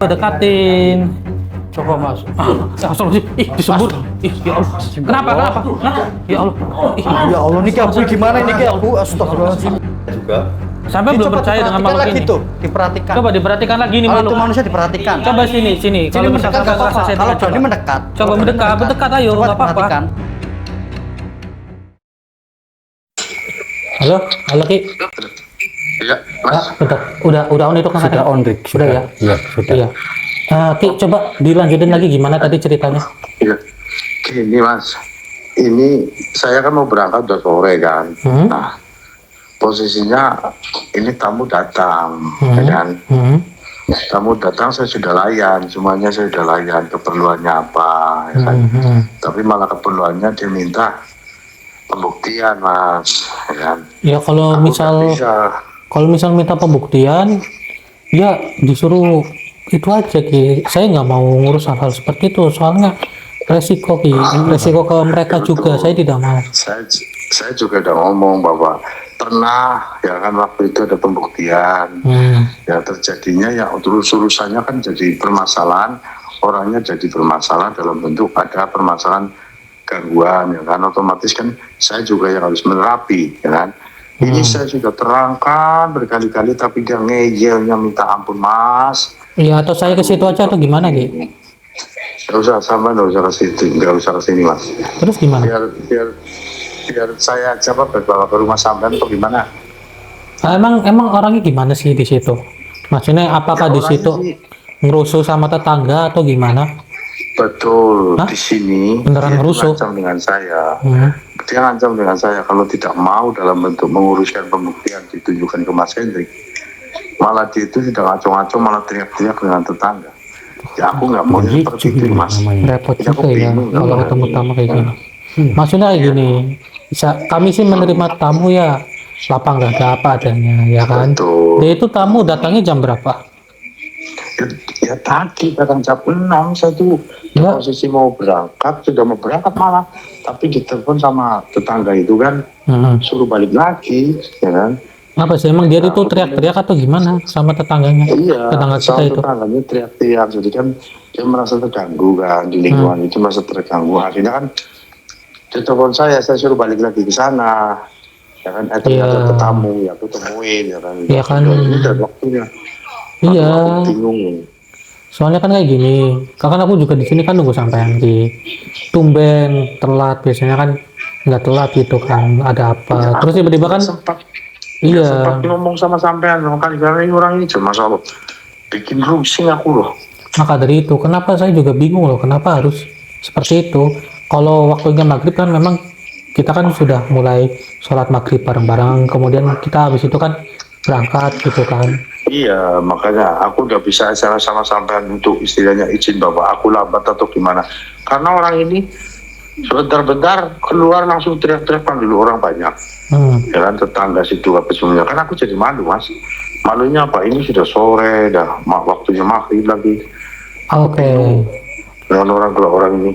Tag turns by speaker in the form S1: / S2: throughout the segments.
S1: Dekatin. Coba mas. Astagfirullahaladzim. Ih, disebut. Ih, ya Allah. Kenapa? Ya Allah. Ih,
S2: Ya Allah, ini aku gimana ini aku? Astagfirullahaladzim.
S3: Juga.
S1: sampai belum percaya dengan makhluk
S2: lagi
S1: ini.
S2: tuh, diperhatikan.
S1: Coba diperhatikan lagi nih
S2: Kalau
S1: makhluk.
S2: itu manusia diperhatikan.
S1: Coba sini.
S2: Kalau mendekat nggak apa-apa. Kalau berani mendekat.
S1: Coba mendekat ayo,
S2: Coba
S1: nggak apa-apa.
S2: diperhatikan.
S1: Halo Ki.
S3: Iya, Mas.
S1: Bentar. Udah on itu kan?
S2: Sudah on, Rik.
S1: Sudah ya?
S2: Iya, sudah.
S1: Iya. Ki, coba dilanjutin lagi gimana tadi ceritanya?
S3: Iya. Gini, Mas. Ini saya kan mau berangkat udah sore kan. Nah, posisinya ini tamu datang, ya kan? Tamu datang saya sudah layan, semuanya saya sudah layan, keperluannya apa, ya kan? Tapi malah keperluannya dia minta pembuktian, Mas, ya kan?
S1: Ya kalau
S3: Aku
S1: misal
S3: nggak bisa.
S1: kalau misal minta pembuktian, ya disuruh itu aja Ki. Saya nggak mau ngurus hal-hal seperti itu, soalnya resiko Ki, resiko ke mereka juga. Saya tidak mau.
S3: Saya juga udah ngomong bahwa pernah ya kan waktu itu ada pembuktian, ya terjadinya ya urusannya kan jadi permasalahan, orangnya jadi bermasalah dalam bentuk ada permasalahan gangguan, ya kan otomatis kan saya juga yang harus menerapi, ya kan. Ini saya sudah terangkan berkali-kali tapi dia ngeyelnya minta ampun, Mas.
S1: Iya, atau saya ke situ aja atau gimana Ki?
S3: Gak usah sama, gak usah ke situ, gak usah ke sini, Mas.
S1: Terus gimana?
S3: Biar saya coba bawa ke rumah sampean atau gimana?
S1: Emang orangnya gimana sih di situ? Maksudnya apakah
S3: Ya,
S1: di situ
S3: orangnya
S1: ngerusuh sama tetangga atau gimana?
S3: Betul.
S1: Hah?
S3: Di sini
S1: Beneran
S3: dia
S1: ngerusuh?
S3: ngancam dengan saya.
S1: Hmm.
S3: Dia ngancam dengan saya kalau tidak mau dalam bentuk menguruskan pembuktian ditunjukkan ke Mas Hendrik. Malah dia itu tidak ngaco-ngaco, malah teriak-teriak dengan tetangga. Ya aku nggak mau seperti itu, Mas.
S1: Repot
S3: Ya, aku
S1: juga ya
S3: bingung.
S1: kalau ketemu tamu kayak gini. Maksudnya kayak gini, kami sih menerima tamu ya lapang nggak ada apa adanya, ya kan?
S3: Betul.
S1: Dia itu tamu datangnya jam berapa?
S3: Ya tadi kadang jam 6 saya tuh
S1: Ya.
S3: posisi mau berangkat, sudah mau berangkat malah, tapi ditelepon sama tetangga itu kan suruh balik lagi, ya kan?
S1: Apa sih emang dia itu teriak-teriak atau gimana sama tetangganya?
S3: Iya,
S1: Tetangga kita
S3: sama
S1: itu.
S3: tetangganya teriak-teriak, jadi kan dia merasa terganggu kan di lingkungan itu, merasa terganggu. Akhirnya kan dia telepon saya suruh balik lagi ke sana, ya kan? Ternyata
S1: Iya.
S3: ketemu, ya aku temuin, ya kan?
S1: Iya kan.
S3: Ini udah waktunya.
S1: Iya.
S3: Aku bingung.
S1: Soalnya kan kayak gini, kan aku juga di sini kan nunggu sampean di tumben telat, biasanya kan nggak telat gitu kan, ada apa? Terus tiba-tiba kan,
S3: sempat
S1: iya.
S3: ngomong sama sampean kan karena ini orang ini cuma soal bikin rusing aku loh.
S1: Maka dari itu, kenapa saya juga bingung loh, kenapa harus seperti itu? Kalau waktunya maghrib kan memang kita kan sudah mulai sholat maghrib bareng-bareng, kemudian kita habis itu kan berangkat gitu kan.
S3: Iya, makanya aku udah bisa acara sama sampean untuk istilahnya izin bahwa aku lambat atau gimana. Karena orang ini sebentar-bentar keluar langsung teriak-teriak panggil orang banyak. Ya kan tetangga situ apa semuanya. Kan aku jadi malu, Mas. Malunya apa? Ini sudah sore, dah waktunya maghrib lagi.
S1: Oke.
S3: Dengan orang ini.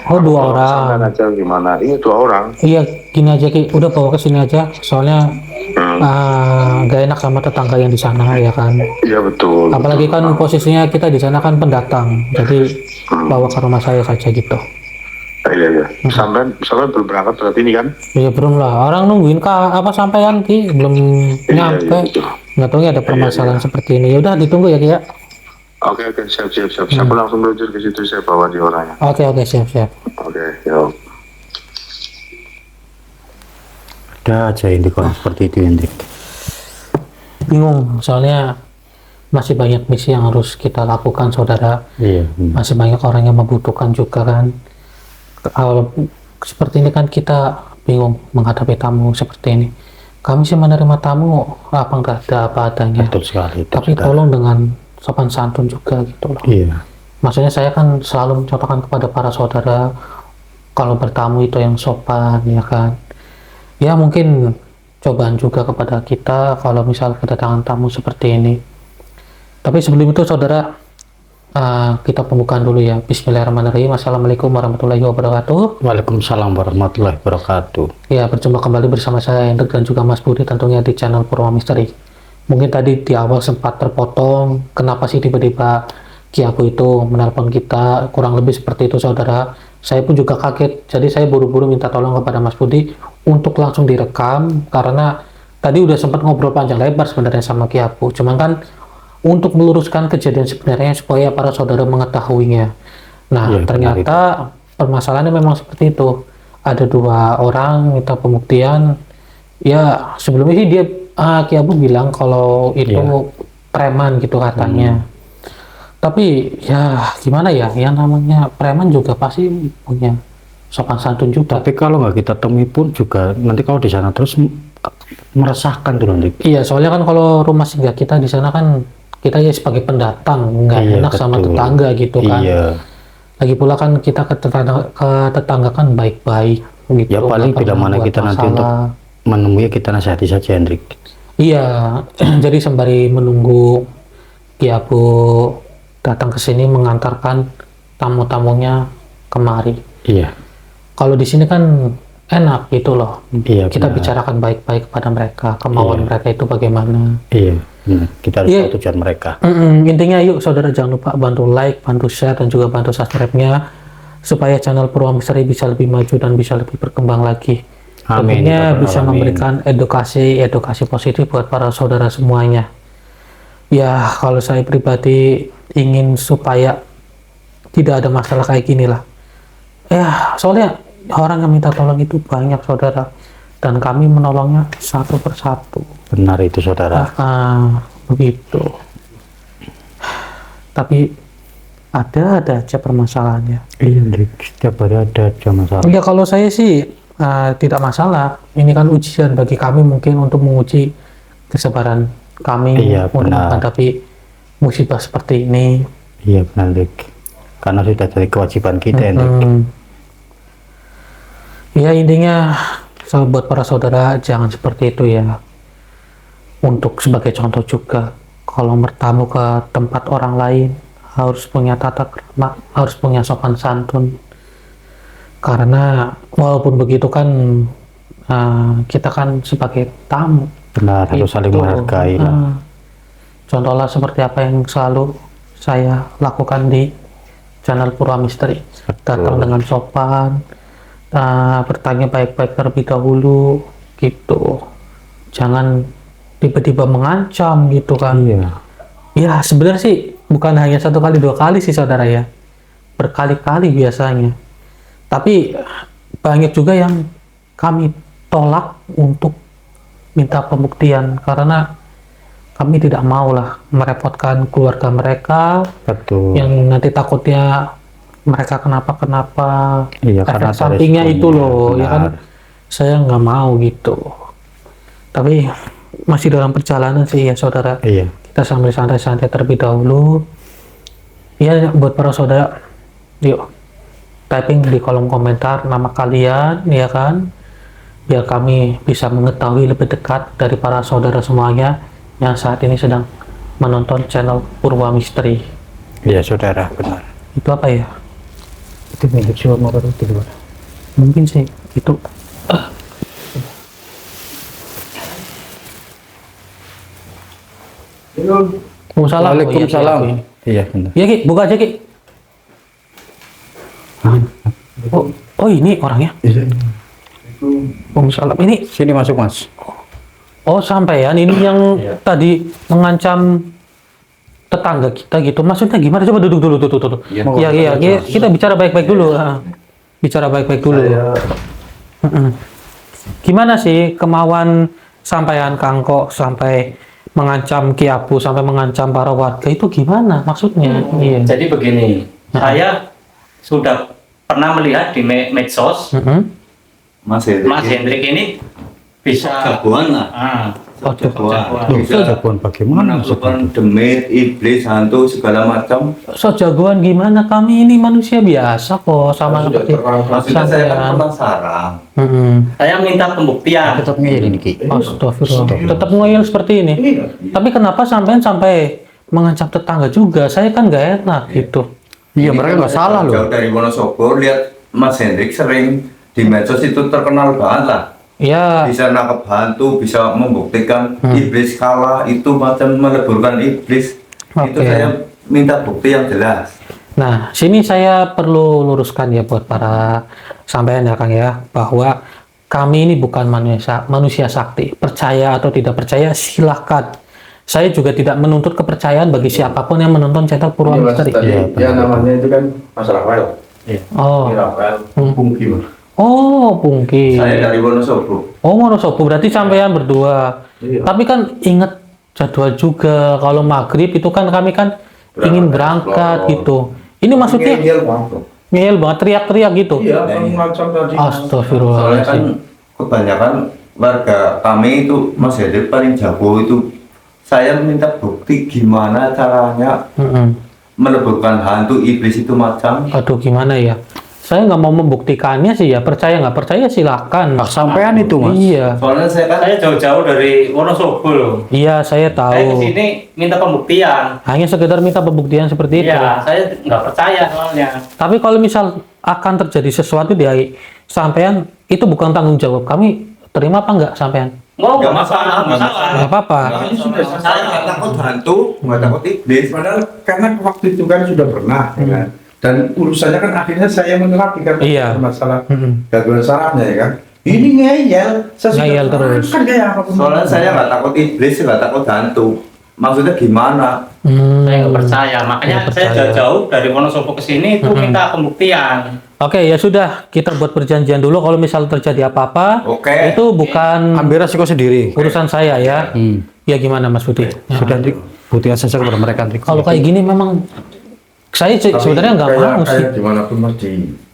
S1: Oh, dua orang.
S3: Sampean aja gimana? Iya, 2 orang.
S1: Iya, gini aja Ki, udah bawa ke sini aja. Soalnya gak enak sama tetangga yang di sana ya kan.
S3: Iya betul.
S1: Apalagi kan posisinya kita di sana kan pendatang, jadi bawa ke rumah saya saja gitu.
S3: Iya. Sampai belum berangkat berarti ini kan?
S1: Ya belum lah, orang nungguin apa sampean Ki, belum nyampe.
S3: Iya.
S1: Nggak tahu ya ada permasalahan seperti ini. Ya udah ditunggu ya Ki ya.
S3: Oke, siap. Saya langsung meluncur ke situ, saya bawa di orangnya.
S1: Oke, siap.
S3: Oke, yuk.
S2: Ada aja ini kalau seperti itu, Hendrik.
S1: Bingung, soalnya masih banyak misi yang harus kita lakukan saudara.
S2: Iya.
S1: Masih banyak orang yang membutuhkan juga kan. Kalau seperti ini kan kita bingung menghadapi tamu seperti ini. Kami sih menerima tamu apa enggak ada apa adanya.
S2: Betul sekali.
S1: Tapi tolong dengan sopan santun juga gitu loh.
S2: Iya.
S1: Maksudnya saya kan selalu mencontohkan kepada para saudara kalau bertamu itu yang sopan ya kan. Ya mungkin cobaan juga kepada kita kalau misal kedatangan tamu seperti ini. Tapi sebelum itu saudara, kita pembukaan dulu ya. Bismillahirrahmanirrahim. Assalamualaikum warahmatullahi wabarakatuh.
S2: Waalaikumsalam warahmatullahi wabarakatuh.
S1: Ya, berjumpa kembali bersama saya Hendrik dan juga Mas Budi tentunya di channel Purwa Misteri. Mungkin tadi di awal sempat terpotong, kenapa sih tiba-tiba Ki Abu itu menelpon kita, kurang lebih seperti itu saudara. Saya pun juga kaget, jadi saya buru-buru minta tolong kepada Mas Budi untuk langsung direkam, karena tadi udah sempat ngobrol panjang lebar sebenarnya sama Ki Abu, cuman kan untuk meluruskan kejadian sebenarnya supaya para saudara mengetahuinya. Nah,
S2: Ya,
S1: ternyata permasalahannya memang seperti itu. Ada 2 orang minta pembuktian. Ya, sebelumnya sih dia Ki Abu bilang kalau itu
S2: Ya.
S1: preman gitu katanya. Tapi ya gimana ya, yang namanya preman juga pasti punya sopan santun juga.
S2: Tapi kalau nggak kita temui pun juga nanti kalau di sana terus meresahkan tuh nanti.
S1: Iya, soalnya kan kalau rumah singgah kita di sana kan kita ya sebagai pendatang, nggak
S2: Iya,
S1: enak sama
S2: betul.
S1: tetangga gitu kan.
S2: Iya.
S1: Lagi pula kan kita ke tetangga kan baik-baik gitu.
S2: Ya paling
S1: nggak
S2: bila
S1: pernah
S2: mana
S1: buat
S2: kita nanti untuk
S1: masalah.
S2: menemui kita nasihati saja Hendrik.
S1: Iya, jadi sembari menunggu Ki Abu datang ke sini mengantarkan tamu-tamunya kemari.
S2: Iya.
S1: Kalau di sini kan enak gitu loh.
S2: Iya.
S1: Kita
S2: benar.
S1: bicarakan baik-baik kepada mereka, kemauan
S2: Iya.
S1: mereka itu bagaimana.
S2: Iya. benar. Kita harus
S1: Iya.
S2: tahu tujuan mereka.
S1: Intinya yuk saudara jangan lupa bantu like, bantu share, dan juga bantu subscribe-nya supaya channel Purwa Misteri bisa lebih maju dan bisa lebih berkembang lagi.
S2: Amin.
S1: Tentunya
S2: Ya Rabbal
S1: bisa
S2: Alamin.
S1: memberikan edukasi positif buat para saudara semuanya. Ya, kalau saya pribadi ingin supaya tidak ada masalah kayak gini lah. Ya, soalnya orang yang minta tolong itu banyak saudara, dan kami menolongnya satu persatu.
S2: Benar itu saudara.
S1: Begitu. Tapi ada aja permasalahannya.
S2: Iya Hendrik. Setiap hari ada aja masalah.
S1: Ya kalau saya sih tidak masalah. Ini kan ujian bagi kami mungkin untuk menguji kesabaran kami
S2: Iya,
S1: untuk
S2: benar.
S1: menghadapi musibah seperti ini.
S2: Iya benar Hendrik. Karena sudah jadi kewajiban kita Hendrik.
S1: Ya intinya buat para saudara jangan seperti itu ya. Untuk sebagai contoh juga, kalau bertamu ke tempat orang lain harus punya tata krama, harus punya sopan santun. Karena walaupun begitu kan kita kan sebagai tamu.
S2: Benar, harus saling
S1: Itu,
S2: menghargai lah.
S1: Contohnya seperti apa yang selalu saya lakukan di channel Purwa Misteri. Datang dengan sopan, bertanya baik-baik terlebih dahulu, gitu. Jangan tiba-tiba mengancam gitu kan.
S2: Iya.
S1: Ya sebenarnya sih bukan hanya 1 kali 2 kali sih saudara ya, berkali-kali biasanya. Tapi banyak juga yang kami tolak untuk minta pembuktian karena kami tidak mau lah merepotkan keluarga mereka
S2: Betul.
S1: yang nanti takutnya mereka kenapa-kenapa.
S2: Iya, karena
S1: Efek sampingnya
S2: ada
S1: itu loh,
S2: resikonya,
S1: ya kan.
S2: benar.
S1: Saya nggak mau gitu. Tapi masih dalam perjalanan sih ya saudara.
S2: Iya.
S1: Kita sambil santai-santai terlebih dahulu. Ya buat para saudara, yuk typing di kolom komentar nama kalian ya kan, biar kami bisa mengetahui lebih dekat dari para saudara semuanya yang saat ini sedang menonton channel Purwa Misteri.
S2: Iya saudara, benar.
S1: Itu apa ya?
S2: Itu milik siapa mau baru di luar.
S1: Mungkin sih itu. Waalaikumsalam.
S2: Waalaikumsalam.
S1: Oh, iya,
S2: Iya benar.
S1: iya Ki, buka aja Ki. Oh ini orangnya. Waalaikumsalam. Ini
S2: Sini masuk mas.
S1: oh sampean ini yang tadi mengancam tetangga kita gitu. Maksudnya gimana? Coba duduk dulu, tuh. Iya. Kita bicara baik-baik dulu. Bicara baik-baik dulu. Gimana sih kemauan sampean Kangkok sampai mengancam Ki Abu, sampai mengancam para warga itu gimana maksudnya? Iya.
S4: Jadi begini, saya sudah pernah melihat di medsos
S3: Mas
S4: Mas Hendrik ini bisa
S5: Jagoan lah.
S4: jagoan.
S2: Loh, jagoan bagaimana
S5: Menaklukkan demit, iblis, hantu, segala macam.
S1: So jagoan gimana? Kami ini manusia biasa kok, sama
S5: Sudah
S1: seperti
S5: maksudnya saya kan
S1: sampean.
S5: penasaran.
S4: Saya minta pembuktian.
S2: tetap ngiri nih Ki.
S1: Astagfirullah. Tetap ngoyel seperti ini.
S5: Iya.
S1: Tapi kenapa sampean sampai mengancam tetangga juga? Saya kan nggak enak gitu.
S2: Iya
S5: Ini
S2: mereka
S5: kan
S2: nggak salah loh.
S5: Jauh dari Wonosobo, lihat Mas Hendrik sering di medsos itu terkenal banget lah.
S1: Ya,
S5: Bisa nangkep hantu, bisa membuktikan iblis kalah, itu macam meleburkan iblis. Itu
S1: Oke.
S5: saya minta bukti yang jelas.
S1: Nah, sini saya perlu luruskan ya buat para sampean ya Kang ya, bahwa kami ini bukan manusia sakti. Percaya atau tidak percaya silahkan. Saya juga tidak menuntut kepercayaan bagi siapapun yang menonton channel Purwa Misteri.
S6: Ya namanya itu kan Mas Rafael.
S1: Oh,
S6: Rafael Pungki.
S1: oh, Pungki.
S5: Saya dari Wonosobo.
S1: Oh, Wonosobo berarti sampean berdua.
S6: Iya.
S1: Tapi kan ingat jadwal juga. Kalau maghrib itu kan kami kan ingin berangkat gitu. Ini maksudnya ngeyel banget, teriak-teriak gitu.
S6: Iya, macam tadi.
S5: Soalnya kan
S1: Astagfirullahaladzim.
S5: kebanyakan warga kami itu Mas Hendrik paling jago itu. Saya minta bukti gimana caranya
S1: Mm-mm.
S5: meleburkan hantu iblis itu macam.
S1: Aduh, gimana ya? Saya nggak mau membuktikannya sih ya. Percaya nggak percaya silahkan.
S2: Sampean itu Mas.
S1: Iya,
S5: Soalnya saya kan
S4: Saya jauh-jauh dari Wonosobo loh.
S1: iya saya
S4: Saya
S1: tahu.
S4: kesini minta pembuktian.
S1: Hanya sekedar minta pembuktian seperti itu.
S4: Iya, saya nggak percaya soalnya.
S1: Tapi kalau misal akan terjadi sesuatu di sampean, itu bukan tanggung jawab kami. Terima apa nggak sampean?
S4: Oh,
S5: Nggak
S4: nggak masalah,
S5: masalah,
S4: masalah.
S1: Nggak apa-apa.
S6: Ini sudah
S5: saya nggak takut hantu, nggak takut iblis.
S6: Padahal karena waktu itu kan sudah pernah, ya kan? Dan urusannya kan akhirnya saya menerapi kan
S1: Iya.
S6: masalah
S1: Mm-mm.
S6: gangguan sarafnya ya kan. Ini ngeyel, saya sudah
S1: Ngeyel terus.
S6: kan kayak apa
S5: Soalnya saya nggak takut iblis, nggak takut hantu. Maksudnya gimana?
S4: Saya nggak percaya, makanya
S1: Nggak
S4: saya
S1: percaya.
S4: jauh-jauh dari Wonosobo ke sini itu minta pembuktian.
S1: Oke, ya sudah. Kita buat perjanjian dulu. Kalau misal terjadi apa-apa,
S5: Oke.
S1: itu bukan
S2: Ambil resiko sendiri.
S1: urusan saya ya. Ya gimana Mas Budi?
S2: Sudah Hendrik, buktikan saja kepada mereka Hendrik.
S1: Kalau kayak gini memang saya sebenarnya nggak mau sih.
S6: Kayak gimana pun mesti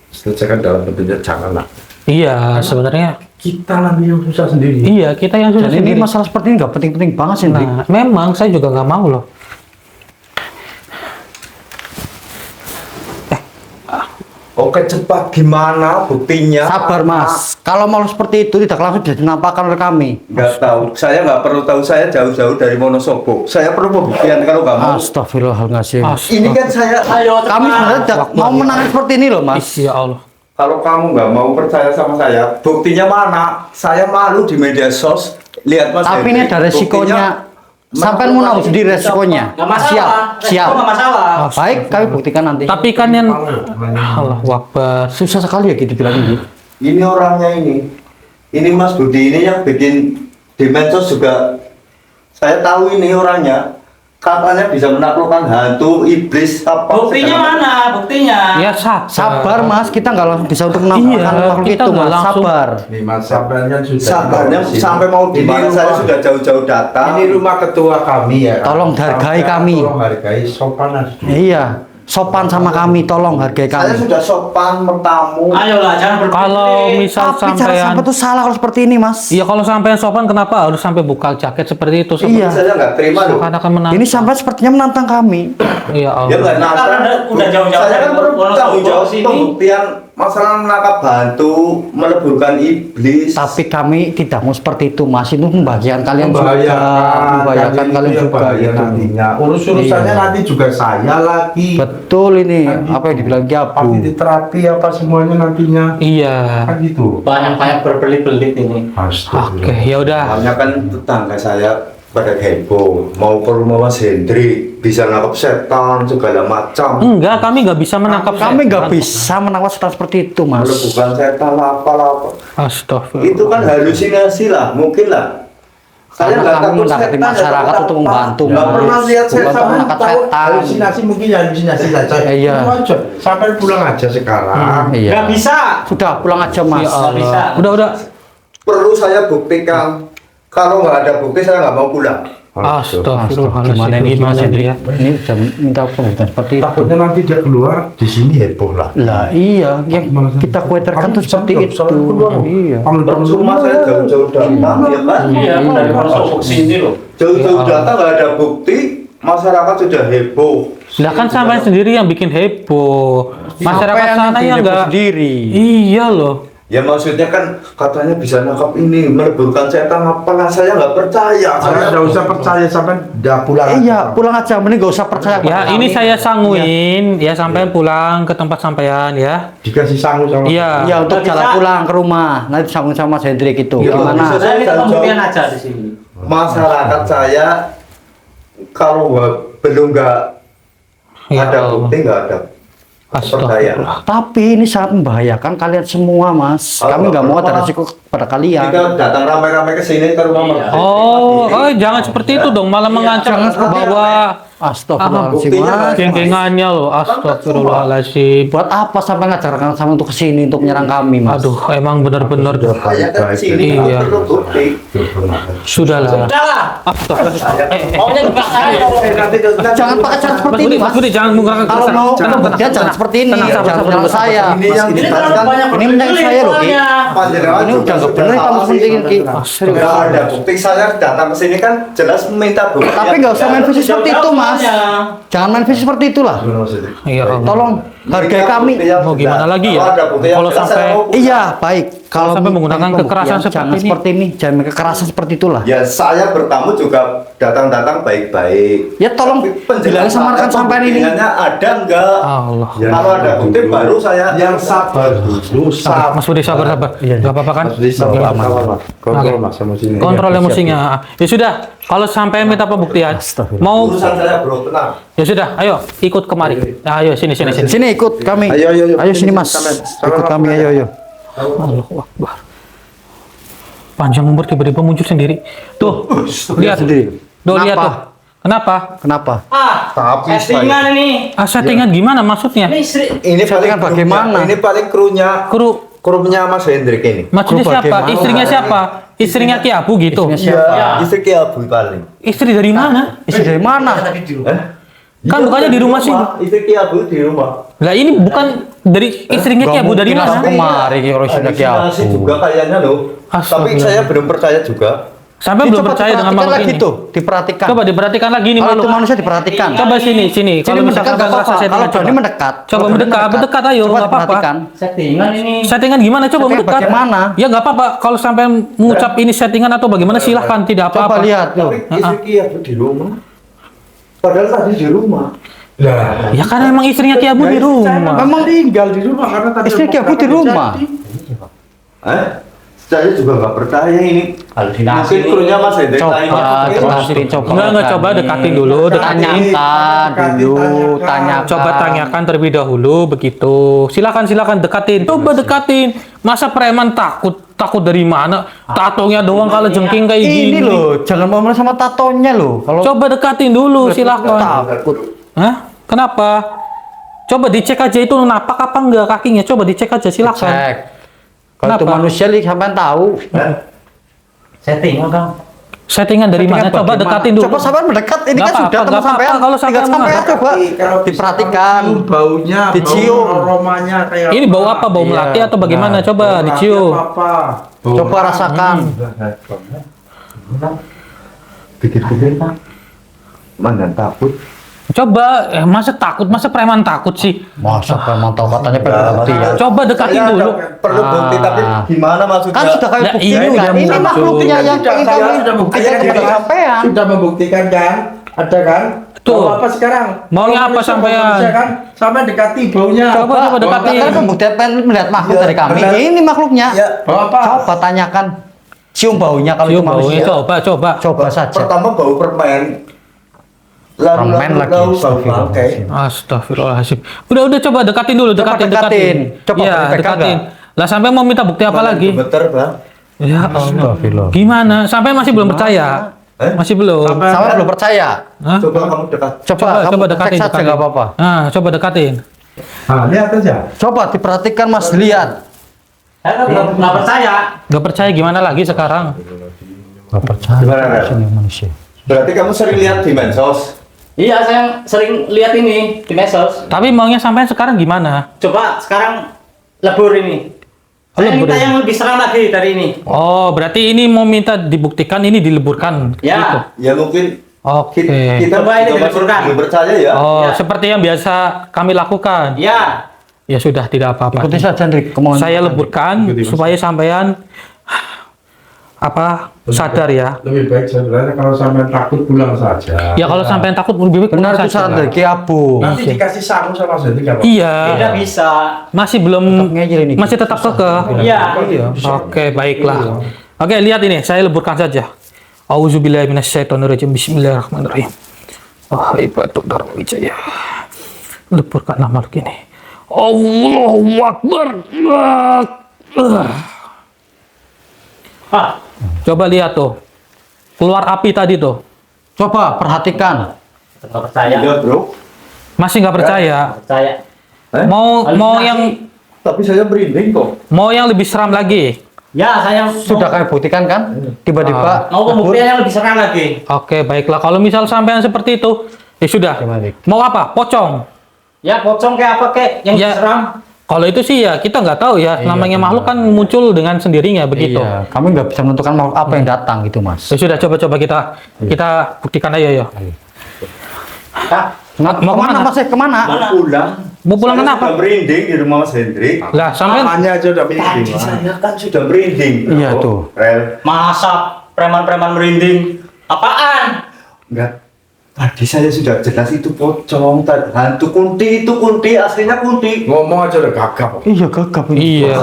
S6: diselesaikan dalam bentuknya janganlah.
S1: Iya, sebenarnya
S6: Kita nanti yang susah sendiri.
S1: iya kita yang sudah
S2: Dan ini
S1: sendiri.
S2: masalah seperti ini nggak penting-penting banget sih Hendrik.
S1: Nah, memang saya juga nggak mau loh.
S5: Oke, cepat gimana buktinya?
S2: Sabar Mas. Kalau mau seperti itu tidak langsung bisa dinampakkan oleh kami.
S5: Nggak tahu, saya nggak perlu tahu, saya jauh-jauh dari Wonosobo. Saya perlu pembuktian kalau nggak mau.
S2: Astagfirullahaladzim.
S5: Ini kan saya,
S2: Kami sebenarnya tidak mau menangis seperti ini loh Mas.
S1: Ya Allah.
S5: kalau kamu nggak mau percaya sama saya, buktinya mana? Saya malu di media sos, lihat Mas
S2: Tapi ini
S5: Hendrik,
S2: ada resikonya. Sampai mau tahu sendiri resikonya.
S4: Nggak masalah.
S2: Siap.
S4: Resiko nggak masalah.
S2: Baik, kami buktikan nanti.
S1: Tapi kan yang Allah Akbar.
S2: Susah sekali ya gitu bilang ini.
S5: Ini orangnya ini Mas Budi ini yang bikin di medsos juga. Saya tahu ini orangnya. Katanya bisa menaklukkan hantu, iblis, apa.
S4: Buktinya mana? Buktinya.
S1: Ya sabar.
S2: Sabar Mas, kita nggak langsung bisa untuk
S1: Iya,
S2: menampakkan makhluk
S1: kita
S2: itu
S1: nggak
S2: Mas.
S1: langsung.
S2: Sabar.
S6: Nih Mas, sabarnya sudah.
S5: Sabarnya sampai mau di
S6: Ini
S5: mana saya
S6: rumah-
S5: sudah jauh-jauh datang.
S6: Ini rumah ketua kami ya.
S2: Tolong hargai kami.
S6: Tolong hargai sopan Mas.
S2: Iya, sopan sama kami, tolong hargai
S5: Saya
S2: kami.
S5: sudah sopan bertamu.
S4: Ayolah, jangan berbelit.
S1: Kalau misal
S2: Tapi cara
S1: sampean,
S2: sampai itu salah kalau seperti ini Mas.
S1: iya kalau sampean sopan kenapa harus sampai buka jaket seperti itu?
S2: Iya.
S5: Saya nggak terima loh.
S1: Seakan-akan menantang.
S2: Ini sampai sepertinya menantang kami.
S1: Iya
S5: Ya
S1: Allah.
S5: nggak nantang.
S4: Karena udah jauh-jauh
S5: Saya
S4: dari
S5: kan perlu
S4: Wonosobo
S5: tanggung jawab
S4: sini.
S5: pembuktian masalah menangkap hantu, meleburkan iblis.
S2: Tapi kami tidak mau seperti itu Mas. Itu membahagiakan kalian juga. Membahayakan kalian juga.
S6: bahaya
S2: Gitu.
S6: nantinya. Urusannya
S2: Iya.
S6: nanti juga saya lagi.
S2: Betul ini,
S6: Kan
S2: apa yang
S6: gitu.
S2: dibilang
S6: Pasti
S2: Abu.
S6: di terapi apa semuanya nantinya.
S1: Iya.
S6: Kan gitu.
S4: Banyak berbelit-belit ini.
S1: Oke, ya udah.
S5: Soalnya kan tetangga saya pada heboh, mau ke rumah Mas Hendrik, bisa nangkap setan segala macam.
S1: Enggak, kami nggak bisa menangkap
S2: Kami nggak
S1: setan.
S2: bisa menangkap setan seperti itu Mas.
S5: Meleburkan setan apa.
S1: Astagfirullah.
S5: Itu kan halusinasi lah, mungkin lah.
S2: Karena
S5: Saya nggak
S2: kami
S5: takut
S2: mendapati
S5: setan,
S2: masyarakat
S5: nggak takut
S2: untuk
S5: apa.
S2: membantu,
S5: Nggak
S2: Mas.
S5: pernah lihat
S2: Bukan
S5: setan.
S2: mengangkat
S5: tahu.
S2: setan.
S6: Halusinasi mungkin ya halusinasi saja.
S2: Iya.
S6: Itu aja. Sampai pulang aja sekarang.
S2: Iya.
S4: Nggak bisa.
S2: Sudah pulang aja Mas.
S1: Ya Allah.
S4: bisa.
S1: Udah.
S5: Perlu saya buktikan. Kalau nggak ada bukti saya nggak mau pulang.
S1: Astagfirullahaladzim.
S2: Gimana ini
S1: Gimana
S2: Mas Hendrik
S1: dia?
S2: Ini sudah minta pembuktian seperti itu.
S6: Takutnya nanti dia keluar di sini heboh lah.
S2: Lah iya, yang kita khawatirkan tuh seperti itu. Iya.
S5: Rumah saya jauh-jauh datang, ya kan?
S4: Iya, dari Wonosobo ke sini loh.
S5: Jauh-jauh
S1: Ya.
S5: datang nggak ada bukti, masyarakat sudah heboh.
S1: Lah kan sampean sendiri yang bikin heboh. Masyarakat sana yang nggak.
S2: sendiri.
S1: Iya loh.
S5: Ya maksudnya kan katanya bisa nangkap ini, meleburkan setan apalah, saya nggak percaya.
S6: Saya nggak usah percaya sampai udah pulang.
S2: Iya, pulang aja. Mending gak usah percaya.
S1: Ya
S2: pada
S1: ini
S2: kami.
S1: saya sanguin ya sampean pulang ke tempat sampean ya.
S6: Dikasih sangu sama.
S1: Iya.
S2: Iya, untuk
S4: Nggak
S2: jalan
S4: bisa.
S2: pulang ke rumah. Nanti sambung sama Mas Hendrik itu.
S5: Iya,
S2: Gimana?
S5: bisa.
S4: Saya minta
S5: Jauh-jauh.
S4: pembuktian aja di sini.
S5: Masyarakat saya kalau belum nggak
S1: Ya
S5: ada
S1: Allah.
S5: bukti nggak ada. Percaya.
S1: Astagfirullah.
S2: Tapi ini sangat membahayakan kalian semua, Mas.
S5: Oh,
S2: Kami nggak mau
S5: kenapa?
S2: ada resiko pada kalian.
S5: Kita datang ramai-ramai ke sini ke rumah Mas.
S1: Oh, jangan seperti itu dong, malah mengancam bahwa
S2: Astagfirullahaladzim,
S5: buktinya,
S2: Mas.
S1: geng-gengannya loh. Astagfirullahaladzim.
S2: Buat apa sampai ngajarkan sama untuk kesini untuk menyerang kami, Mas?
S1: Aduh, emang benar-benar
S5: Saya kan sini
S1: Iya.
S5: perlu bukti.
S1: sudahlah.
S2: Jangan pakai cara seperti ini, Mas.
S1: Budi, jangan menggunakan
S2: Kalau
S1: kekerasan.
S2: mau
S1: Tenang,
S2: bekerja jangan seperti ini.
S1: Tenang, sabar,
S2: Jangan
S1: sabar,
S2: menyerang
S1: sabar.
S2: saya.
S5: Ini yang dijelaskan.
S2: Ini menyerang saya loh, Ki.
S5: Panjenengan
S2: Ini
S5: juga
S2: udah nggak
S5: sudah
S2: bener kamu
S5: tahu sih.
S2: pentingin, Ki.
S5: Nggak ada bukti, saya datang ke sini kan jelas minta bukti.
S2: Tapi nggak usah main fisik seperti itu, Mas. Jangan main fisik seperti itulah.
S1: Iya, Allah.
S2: Tolong hargai kami.
S1: Mau gimana lagi ya? Kalau sampai-
S2: Iya, baik. Kalau
S1: sampai menggunakan
S2: pembuktian,
S1: kekerasan seperti
S2: jangan
S1: ini.
S2: seperti ini. Jangan main kekerasan seperti itulah.
S5: Ya saya bertamu juga datang-datang baik-baik.
S2: Ya tolong
S5: Tapi
S2: bilangin sama rekan sampean ini.
S5: pembuktiannya ada enggak?
S1: Allah.
S5: Ya, kalau ada bukti baru saya
S6: Yang sabar dulu, sabar.
S1: Mas Budi sabar. Gak apa-apa kan?
S6: Mas Budi sabar, sabar. Kontrol Mas emosinya.
S1: Kontrol emosinya. Ya sudah, kalau sampai minta pembuktian, mau
S5: urusan saya bro, tenang.
S1: ya sudah, ayo ikut kemari. Nah, ayo sini.
S2: Sini ikut kami.
S6: Ayo.
S2: Ayo sini, Mas. Ikut kami, ayo.
S1: Allahu Akbar. Panjang umur tiba-tiba muncul sendiri. Tuh, lihat.
S2: sendiri.
S1: Tuh, lihat
S2: Kenapa?
S1: tuh. Kenapa?
S2: Kenapa?
S5: Tapi
S4: Settingan ini.
S1: Settingan gimana maksudnya?
S4: Ini istri.
S5: ini
S2: Settingan
S5: paling
S2: bagaimana?
S5: Ini paling krunya
S1: Kru,
S5: Mas Hendrik ini.
S1: maksudnya
S2: Kru
S1: siapa?
S2: bagaimana?
S1: Istrinya siapa? Istrinya Ki Abu gitu.
S2: Istrinya
S5: Iya, istri Ki Abu paling.
S1: Istri dari mana?
S2: Istri dari mana?
S1: Kan bukannya di rumah sih.
S5: Istri Ki Abu di rumah.
S1: Lah ini bukan dari istrinya Ki Abu dari mana?
S2: Kemari kalau sudah Ki
S5: Halusinasi
S2: Abu.
S5: juga kayaknya loh. Tapi
S1: Astagfirullah.
S5: saya belum percaya juga.
S1: Sampai belum percaya dengan makhluk
S2: lagi
S1: ini.
S2: tuh, diperhatikan.
S1: Coba diperhatikan lagi nih
S2: Kalau itu
S1: makhluk.
S2: manusia diperhatikan.
S1: Coba sini.
S2: Sini
S1: Kalau misalkan
S2: mendekat nggak
S1: rasa
S2: apa-apa.
S1: settingan,
S2: Kalau
S1: coba.
S2: berani mendekat.
S1: Coba
S2: Kalau berani
S1: mendekat ayo,
S2: Coba
S1: nggak apa-apa.
S2: diperhatikan.
S4: Settingan ini.
S1: Settingan gimana? Coba
S2: Settingan
S1: mendekat.
S2: bagaimana?
S1: Ya nggak apa-apa. Kalau sampai mengucap ini settingan atau bagaimana silahkan, tidak
S2: Coba
S1: apa-apa.
S2: lihat tuh.
S5: Tapi istri Ki Abu di rumah. Padahal tadi di rumah.
S6: Lah,
S1: Ya karena emang istrinya Ki Abu di rumah.
S6: memang tinggal di rumah karena tadi
S2: Istri Ki Abu di rumah.
S5: Saya juga nggak percaya ini.
S4: Halusinasi.
S5: Mungkin krunya Mas Hendrik.
S2: Coba dekatin,
S1: Enggak, coba dekatin dulu, dekatin.
S2: Tanyakan dulu, tanyakan.
S1: Coba tanyakan terlebih dahulu begitu. Silakan dekatin. Coba dekatin. Masa preman takut? Takut dari mana? Tatonya doang kalau jengking kayak gini.
S2: Ini loh, jangan ngomong sama tatonya loh. Kalau
S1: Coba dekatin dulu, silakan.
S2: takut.
S1: Hah? Kenapa? Coba dicek aja itu napak apa enggak kakinya. Coba dicek aja, silakan.
S2: Cek. Kalau itu
S1: Kenapa?
S2: manusia lik sampai tahu.
S4: Settingan Kang.
S1: Settingan dari mana? Coba
S2: Bagaimana?
S1: dekatin dulu.
S2: Coba sampai mendekat. Ini
S1: Nggak
S2: kan sudah
S1: apa-apa,
S2: teman
S1: nggak
S2: sampean.
S1: apa-apa kalau
S2: Tinggal
S1: sampean
S2: sampean
S1: mendekat.
S2: coba diperhatikan.
S6: baunya,
S2: Dicium.
S6: aromanya kayak
S1: Ini bau apa? Bau melati atau bagaimana? Coba dicium.
S6: Apa?
S2: Coba rasakan.
S5: Pikir-pikir Pak. Mana takut?
S1: Coba, masa takut? Masa preman takut sih?
S2: Masa preman tahu katanya pengen bukti ya.
S1: Coba dekatin
S5: Saya
S1: dulu.
S5: ada perlu bukti tapi gimana maksudnya?
S2: Kan sudah kayak
S1: Nah,
S2: bukti
S1: ini
S2: kan.
S1: udah
S2: Ini
S1: muncul.
S2: makhluknya yang ingin
S6: Saya
S2: kami
S6: sudah
S2: buktikan
S6: membuktikan
S2: kepada sampean.
S6: Sudah membuktikan kan? Ada kan?
S1: Tuh.
S6: Mau apa sekarang?
S1: Maunya
S6: Mau
S1: apa
S6: manusia,
S1: sampean?
S6: mau manusia kan? Sampai dekati baunya.
S1: Coba dekatin.
S2: Kan pembuktian pengen melihat makhluk
S5: Iya,
S2: dari kami.
S5: benar.
S2: Ini makhluknya.
S5: Ya,
S6: Bau apa?
S2: Coba tanyakan. Cium baunya kalau
S1: Cium
S2: itu manusia.
S1: baunya, coba.
S2: Coba saja.
S5: pertama bau permen.
S2: Permen lagi,
S5: bau
S2: astagfirullahaladzim.
S5: bangkai.
S1: Astagfirullahaladzim. Udah coba dekatin dulu,
S2: Coba
S1: dekatin.
S2: dekatin. Coba
S1: Iya,
S2: boleh pegang
S1: dekatin. Lah sampai mau minta bukti apa lagi?
S5: Gemeter, Bang.
S1: Ya Allah.
S2: Astagfirullah.
S1: Gimana? Sampai masih belum percaya? Masih belum.
S2: Sama belum percaya.
S1: Hah?
S5: Coba kamu dekat.
S2: Coba kamu cek saja nggak apa-apa.
S1: Nah, coba dekatin.
S6: Nah, lihat aja.
S2: Coba diperhatikan Mas, lihat.
S4: Saya nggak percaya.
S1: Gak percaya gimana lagi sekarang?
S2: Nggak percaya.
S5: Gimana, Ren?
S2: Sini manusia.
S5: Berarti kamu sering lihat di medsos.
S4: Iya, saya sering lihat ini di medsos.
S1: Tapi maunya sampai sekarang gimana?
S4: Coba sekarang lebur ini. Saya
S1: lebur
S4: minta
S1: ini.
S4: yang lebih seram lagi dari ini.
S1: Oh, berarti ini mau minta dibuktikan, ini dileburkan.
S4: Ya.
S1: Gitu.
S5: Ya mungkin
S1: Oke.
S5: kita
S4: Coba ini
S5: juga masih
S4: dileburkan.
S5: belum percaya ya.
S1: Oh,
S4: Ya.
S1: seperti yang biasa kami lakukan.
S4: Ya.
S1: Ya sudah, tidak apa-apa.
S2: Ikuti saja Hendrik. Kemauan
S1: Saya leburkan supaya sampean sadar ya.
S6: Lebih baik sebenarnya kalau sampai takut pulang saja.
S1: Ya kalau sampean takut lebih baik
S2: benar
S1: pulang
S2: itu
S1: saja.
S2: saat dari Ki Abu.
S6: Nanti dikasih sapu sama saya nggak apa-apa.
S1: Iya.
S4: Tidak bisa.
S1: Masih belum
S2: ngeyel ini.
S1: masih tetap kekeh.
S4: Iya.
S1: Oke, baiklah. Oke, lihat ini, saya leburkan saja. Auzubillahi minasyaitonirrajim. Bismillahirrahmanirrahim. Oh, Ibadah Dharma Wijaya. leburkanlah makhluk ini. Allahu Akbar. Coba lihat tuh, keluar api tadi tuh.
S2: Coba perhatikan.
S4: Nggak percaya.
S5: Iya, bro.
S1: Masih nggak percaya?
S4: Percaya.
S1: Mau
S4: Halusinasi.
S1: yang
S5: Tapi saya merinding kok.
S1: mau yang lebih seram lagi?
S4: Ya, saya
S2: Sudah kami buktikan kan? Tiba-tiba
S4: mau pembuktian yang lebih seram lagi.
S1: Oke, baiklah. Kalau misal sampean seperti itu, ya sudah. Mau apa? Pocong.
S4: Ya, pocong kayak apa kayak yang
S1: Ya.
S4: seram?
S1: Kalau itu sih ya kita nggak tahu ya. Namanya makhluk kan muncul dengan sendirinya begitu.
S2: Iya, kami nggak bisa menentukan makhluk apa yang datang gitu, Mas.
S1: Ya sudah, coba-coba kita buktikan aja ya. Mau
S2: Kemana,
S1: kemana?
S2: Mas? Kemana?
S5: Mau pulang.
S1: Mau pulang
S5: Saya
S1: kenapa?
S5: sudah merinding di rumah Mas Hendrik.
S1: Lah, sampean
S6: Namanya aja udah
S5: Tadi
S6: mirip.
S5: saya kan sudah merinding.
S2: Iya,
S5: bro.
S2: tuh.
S5: Rel.
S4: Masa preman-preman merinding? Apaan?
S5: Enggak. Tadi saya sudah jelas itu pocong, hantu kunti itu kunti, aslinya kunti.
S6: Ngomong aja udah gagap.
S2: Iya, gagap.
S1: iya.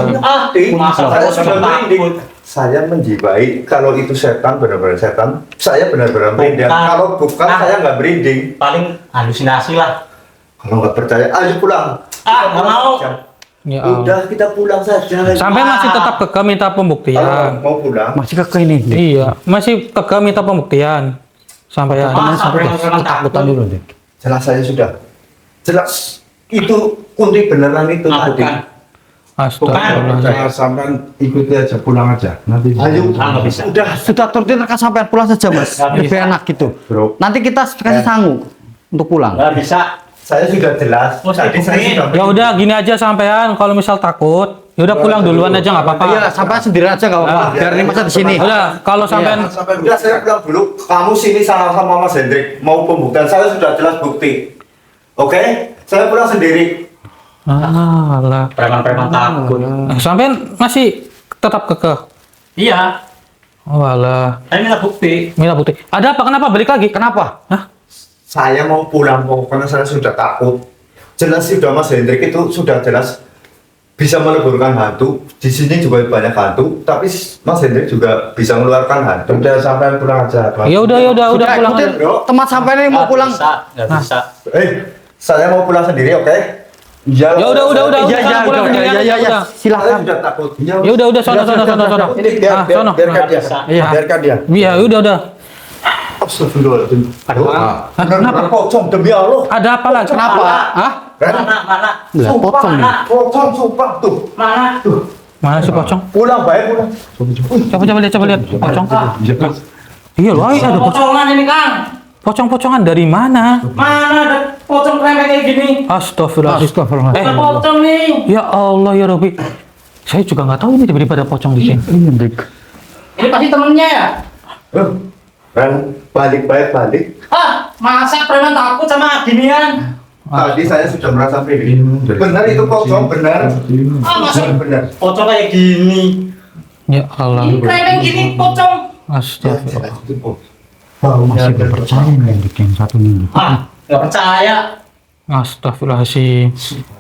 S4: Masa
S5: Saya
S4: pocong
S5: sudah merinding.
S4: takut?
S5: Saya menjiwai kalau itu setan, benar-benar setan. Saya benar-benar merinding.
S4: Bukan.
S5: Kalau bukan,
S4: Ah.
S5: saya nggak merinding.
S4: Paling halusinasi lah.
S5: Kalau nggak percaya, ayo pulang.
S4: Ah, nggak mau.
S1: Ya Allah.
S5: Udah, kita pulang saja.
S1: Sampean masih tetap keke minta
S5: Kalau
S1: pembuktian.
S5: mau pulang,
S2: Masih ke ini.
S1: Iya, masih keke minta pembuktian. Sampean.
S4: Masa preman-preman takut?
S2: Takutan dulu, Dik.
S5: jelas saya sudah. Jelas itu kunti beneran itu
S4: Ah,
S5: tadi.
S4: bukan.
S1: Astagfirullah.
S6: Jangan sampai ikuti aja pulang aja. Nanti
S5: Ayo,
S4: Ah, nggak bisa.
S5: udah.
S2: Sudah turutin rekan sampean pulang saja, Mas.
S4: Nggak
S2: Lebih
S4: bisa.
S2: enak gitu.
S5: Bro.
S2: Nanti kita kasih sanggup untuk pulang.
S4: Nggak bisa.
S5: Saya sudah jelas.
S4: Mesti
S5: Tadi saya
S4: buktiin.
S5: sudah
S1: Ya udah gini aja sampean, kalau misal takut, ya udah pulang duluan aja nggak apa-apa.
S2: Iya, sampean sendiri aja nggak apa-apa.
S1: Ah,
S2: Biar ini masa di sini.
S1: Udah, kalau sampean
S5: Udah saya pulang dulu. Kamu sini sama Mas Hendrik. Mau pembuktian saya sudah jelas bukti. Oke? Saya pulang sendiri.
S1: alah.
S4: Preman-preman takut.
S1: Sampean masih tetap kekeh.
S4: Iya.
S1: Oh alah.
S4: Saya minta bukti.
S1: Minta bukti. Ada apa? Kenapa? Balik lagi.
S2: Kenapa?
S1: Hah?
S5: Saya mau pulang pokoknya saya sudah takut. Jelas sudah Mas Hendrik itu sudah jelas bisa meleburkan hantu. Di sini juga banyak hantu, tapi Mas Hendrik juga bisa mengeluarkan hantu.
S6: udah sampai pulang aja.
S1: Ya udah
S2: Sudah
S1: pulang
S2: ikutin
S1: aja.
S5: Bro.
S2: teman sampean ini mau
S4: Nggak
S2: pulang.
S4: Bisa. Nggak bisa.
S5: Saya mau pulang sendiri, oke?
S1: Ya udah.
S2: Iya,
S1: Sana pulang sendirian aja, udah.
S5: Saya
S2: Silakan.
S5: sudah takut.
S1: Ya udah, sono.
S6: Ini
S1: Sono.
S6: biarkan dia.
S1: Iya.
S6: Biarkan dia.
S1: Iya, udah.
S5: Astagfirullahaladzim.
S1: Kenapa?
S5: Pocong demi Allah.
S1: Ada apa lagi?
S2: Kenapa? Hah?
S4: Mana?
S2: Lah,
S5: Sumpah,
S2: pocong nih.
S5: Pocong, sumpah tuh.
S4: Mana?
S1: Mana si pocong?
S5: Pulang baik pulang.
S1: Coba lihat pocong. Iya loh, ada pocong.
S4: Pocongan ini, Kang.
S1: Pocong-pocongan dari mana?
S4: Mana ada pocong krempek kayak gini?
S1: Astagfirullah.
S4: Ada pocong nih.
S1: Ya Allah ya Robby. Saya juga nggak tahu ini tiba-tiba ada pocong di sini.
S4: Ini pasti temennya ya?
S5: Ren, balik.
S4: Ah, masa preman takut sama ginian?
S5: Tadi saya sudah merasa merinding. Benar itu pocong, benar.
S4: Ah, masa
S5: Benar.
S4: pocong kayak gini?
S1: Ya Allah.
S4: Ini krempek gini pocong.
S1: Astagfirullah.
S2: Masih belum percaya nih yang satu ini.
S4: Ah, nggak percaya.
S1: Astagfirullahaladzim.